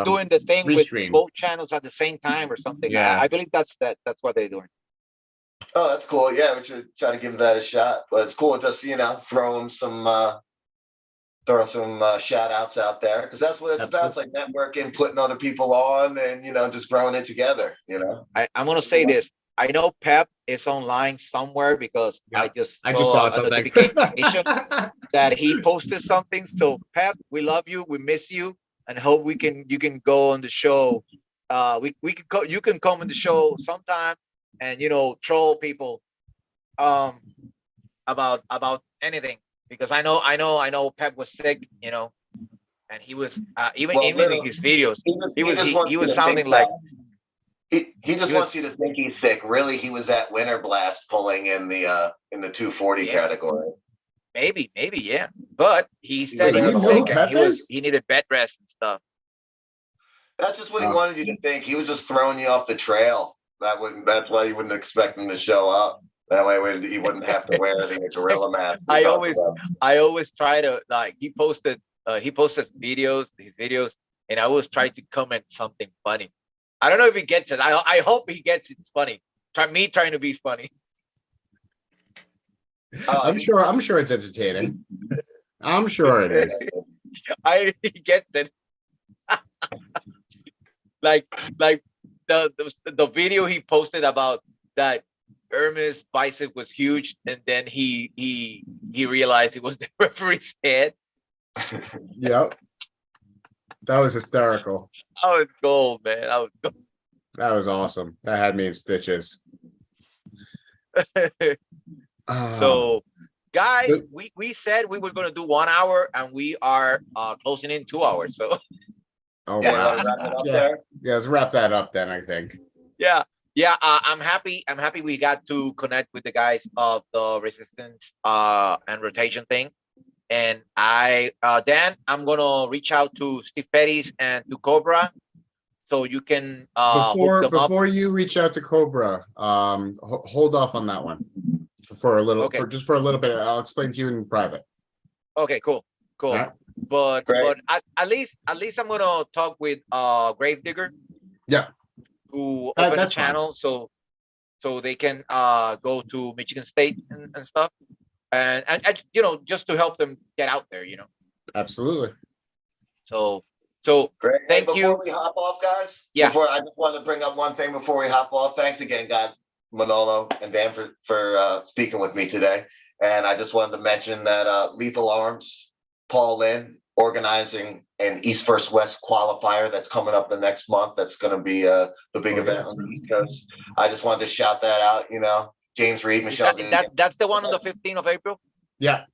doing the thing restream with both channels at the same time or something. Yeah, I believe that's what they're doing. Oh, that's cool. Yeah, we should try to give that a shot. But it's cool just throwing some shout outs out there, because that's what it's about. It's like networking, putting other people on, and just growing it together. I'm gonna say this. I know Pep is online somewhere because I just saw a notification that he posted something. So Pep, we love you, we miss you, and hope you can go on the show. You can come on the show sometime and troll people about anything, because I know Pep was sick, and he was even Well, in literally, his videos, just wants he you was to sounding think like he just he wants you to was think he's sick. Really, he was at Winter Blast pulling in the 240 yeah, category. maybe yeah. But he He was said he there was the know whole who sick and time. Pep is? he needed bed rest and stuff. That's just what he Uh, wanted you to think. He was just throwing you off the trail. That's why you wouldn't expect him to show up. That way he wouldn't have to wear the gorilla mask. I always try to like he posted his videos, and I always try to comment something funny. I don't know if he gets it. I hope he gets it's funny. Trying to be funny. I'm sure it's entertaining. I'm sure it is. He gets it. like the video he posted about that Hermes bicep was huge, and then he realized it was the referee's head. Yep. That was hysterical. I was gold, man. I was gold. That was awesome. That had me in stitches. So guys, Good. we said we were going to do 1 hour, and we are closing in 2 hours. So Oh Yeah, you wow. want to wrap it up Yeah. there? Yeah, let's wrap that up then, I think. yeah, I'm happy we got to connect with the guys of the resistance and rotation thing. And Dan, I'm gonna reach out to Steve Pettis and to Cobra, so you can hook them up. Before you reach out to Cobra, hold off on that one for a little, Okay. for a little bit. I'll explain to you in private. Okay, cool. Alright. But Great. at least I'm gonna talk with Gravedigger. Yeah. To open the That's fine. channel so they can go to Michigan State and stuff, and you know, just to help them get out there, you know. Absolutely. So Great. thank Before you. we hop off, guys. Yeah. Before I just wanted to bring up one thing before we hop off. Thanks again, guys, Manolo and Dan for speaking with me today. And I just wanted to mention that Lethal Arms, Paul Lynn, organizing an East vs. West qualifier that's coming up the next month. That's going to be the big event on the East Coast. I just wanted to shout that out. You know, James Reed, Michelle Dugan. That's the one on the 15th of April. Yeah.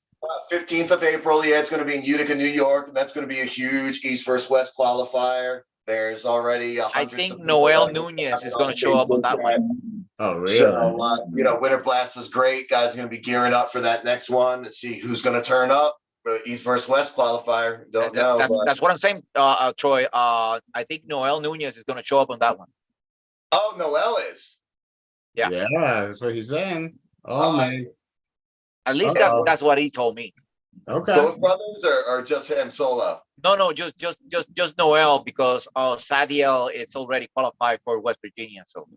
15th of April, yeah, it's going to be in Utica, New York. That's going to be a huge East vs. West qualifier. There's already I think Noel Nunez is going to show up on that one. Oh, really? So, you know, Winter Blast was great. Guys are going to be gearing up for that next one to see who's going to turn up. The East vs. West qualifier. Don't know. That's what I'm saying, Troy. I think Noel Nunez is going to show up on that one. Oh, Noel is. Yeah. Yeah, that's what he's saying. Oh, man. At least that's what he told me. Okay. Both brothers or just him solo? No, just Noel, because Sadiel is already qualified for West Virginia. So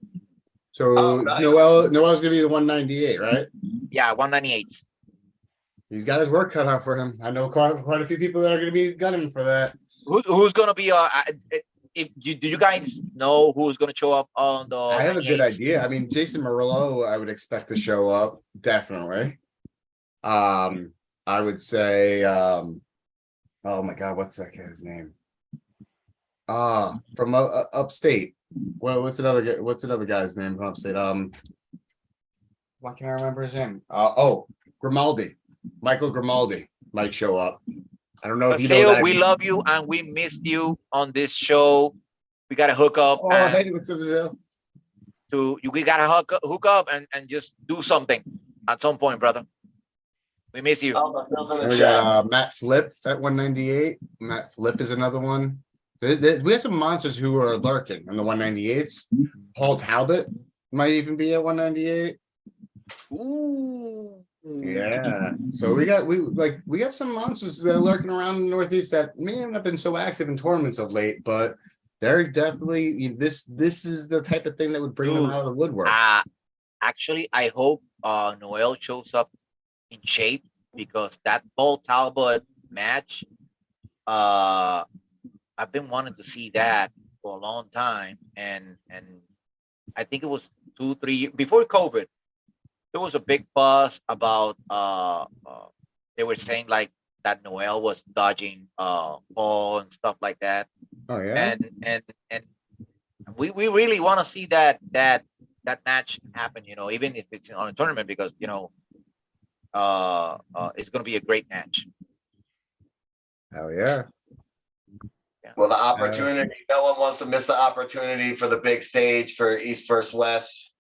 Nice. Noel's gonna be the 198, right? yeah, 198. He's got his work cut out for him. I know quite a few people that are gonna be gunning for that. Who's gonna be do you guys know who's gonna show up on the I have a good 98s? idea. I mean, Jason Murillo, I would expect to show up, definitely. I would say oh my god, what's that guy's name? From upstate. Well, what's another guy's name from upstate? Why can't I remember his name? Grimaldi. Michael Grimaldi might show up. I don't know if you know that. We love you and we missed you on this show. We gotta hook up. Oh, hey, what's up, Zil? We gotta hook up and just do something at some point, brother. We miss you. And we got Matt Flip at 198. Matt Flip is another one. We have some monsters who are lurking on the 198s. Paul Talbot might even be at 198. Ooh. Yeah. So we have some monsters that are lurking around in the Northeast that may have not been so active in tournaments of late, but they're definitely this is the type of thing that would bring them out of the woodwork. Actually, I hope Noel shows up in shape, because that Paul Talbot match, I've been wanting to see that for a long time, and I think it was 2-3 years before COVID. There was a big buzz about they were saying like that Noel was dodging Paul and stuff like that. Oh yeah. And we really want to see that match happen, you know, even if it's on a tournament, because you know it's going to be a great match. Hell yeah. Well, the opportunity, no one wants to miss the opportunity for the big stage for East versus West.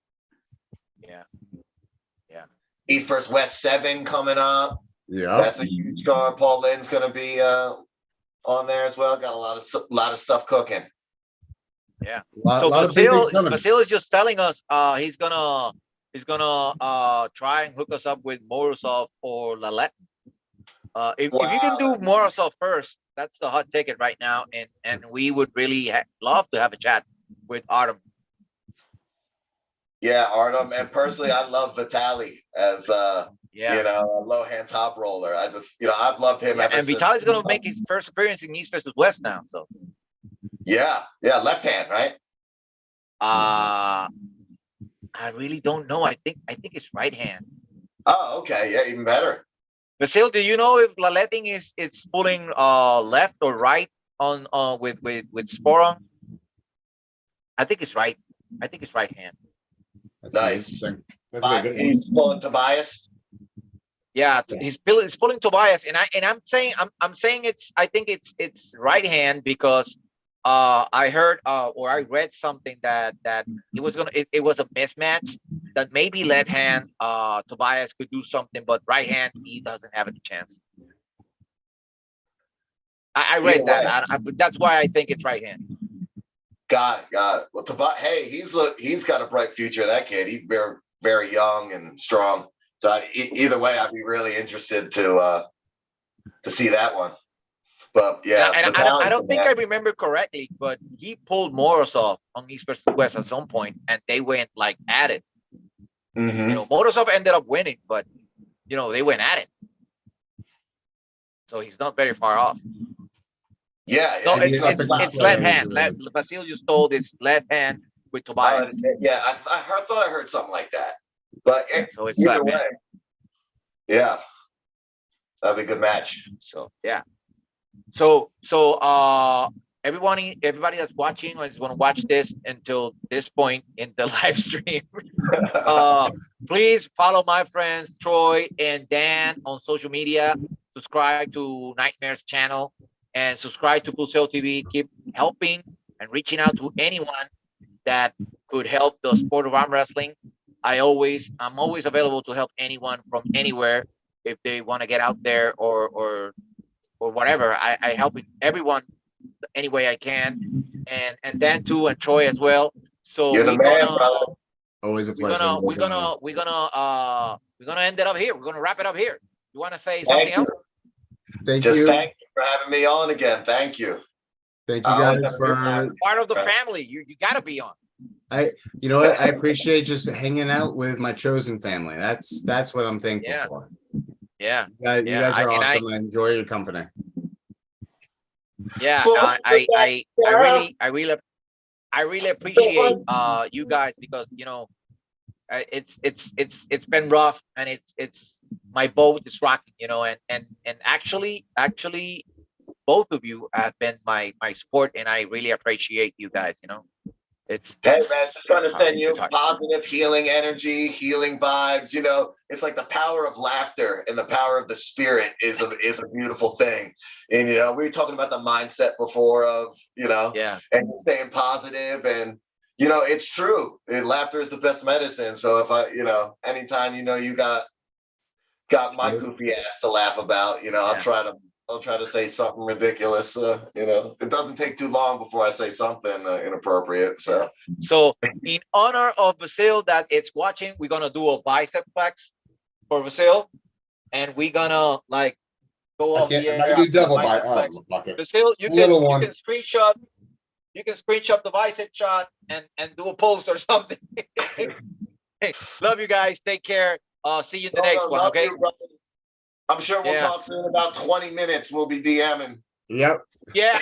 Yeah. Yeah. East versus West 7 coming up. Yeah. That's a huge card. Paul Lynn's going to be on there as well. Got a lot of stuff cooking. Yeah. Lot So of big things coming. Vasil is just telling us he's gonna try and hook us up with Morozov or Lalet. If you can do Morozov first, that's the hot ticket right now, and we would really love to have a chat with Artem. Yeah, Artem, and personally, I love Vitali as a low hand top roller. I just I've loved him ever and since. Vitali's gonna make his first appearance in East versus West now. So yeah, left hand, right? I really don't know. I think it's right hand. Oh, okay, yeah, even better. Vasil, do you know if Laleting is pulling left or right on with Sporong? I think it's right. I think it's right hand. That's Nice. That's He's pulling Tobias. Yeah, he's pulling Tobias, and I'm saying I think it's right hand because I heard or I read something that it was a mismatch, that maybe left hand Tobias could do something, but right hand he doesn't have any chance. I read that. That's why I think it's right hand. Got it. Well, Tobias, hey, he's got a bright future. That kid, he's very, very young and strong. So either way, I'd be really interested to see that one. But yeah, and I don't think I remember correctly, but he pulled Morozov on East versus West at some point, and they went like at it. Mm-hmm. Morozov ended up winning, but they went at it. So he's not very far off. Yeah. No, it's left hand. Vasil just told it's left hand with Tobias. Yeah, I thought I heard something like that. But So it's either left way, hand. yeah, that'd be a good match. So yeah. So everybody that's watching or is going to watch this until this point in the live stream, please follow my friends Troy and Dan on social media. Subscribe to Nightmare's channel and subscribe to Pulseo TV. Keep helping and reaching out to anyone that could help the sport of arm wrestling. I'm always available to help anyone from anywhere if they want to get out there or whatever. I help everyone any way I can, and Dan too, and Troy as well. So You're the man, brother. Always a pleasure. We're gonna end it up here. We're gonna wrap it up here. You want to say something else? Thank you for having me on again. Thank you. Thank you guys for part of the family. You got to be on. You know what? I appreciate just hanging out with my chosen family. That's what I'm thankful for. Yeah. You guys are awesome. I enjoy your company. Yeah, I really appreciate you guys, because it's been rough, and it's my boat is rocking, and actually both of you have been my support, and I really appreciate you guys. Hey man, just trying to send you positive healing energy, healing vibes. It's like the power of laughter and the power of the spirit is a beautiful thing. And we were talking about the mindset before of and staying positive, and it's true. And laughter is the best medicine. So if anytime you got my goofy ass to laugh about, I'll try to say something ridiculous. It doesn't take too long before I say something inappropriate. So in honor of Vasil that it's watching, we're gonna do a bicep flex for Vasil, and we're gonna go off the air. Do double bicep flex. Vasil, you can screenshot. You can screenshot the bicep shot and do a post or something. Hey, love you guys. Take care. See you in the next one. Okay. I'm sure we'll talk soon. In about 20 minutes, we'll be DMing. Yep. Yeah.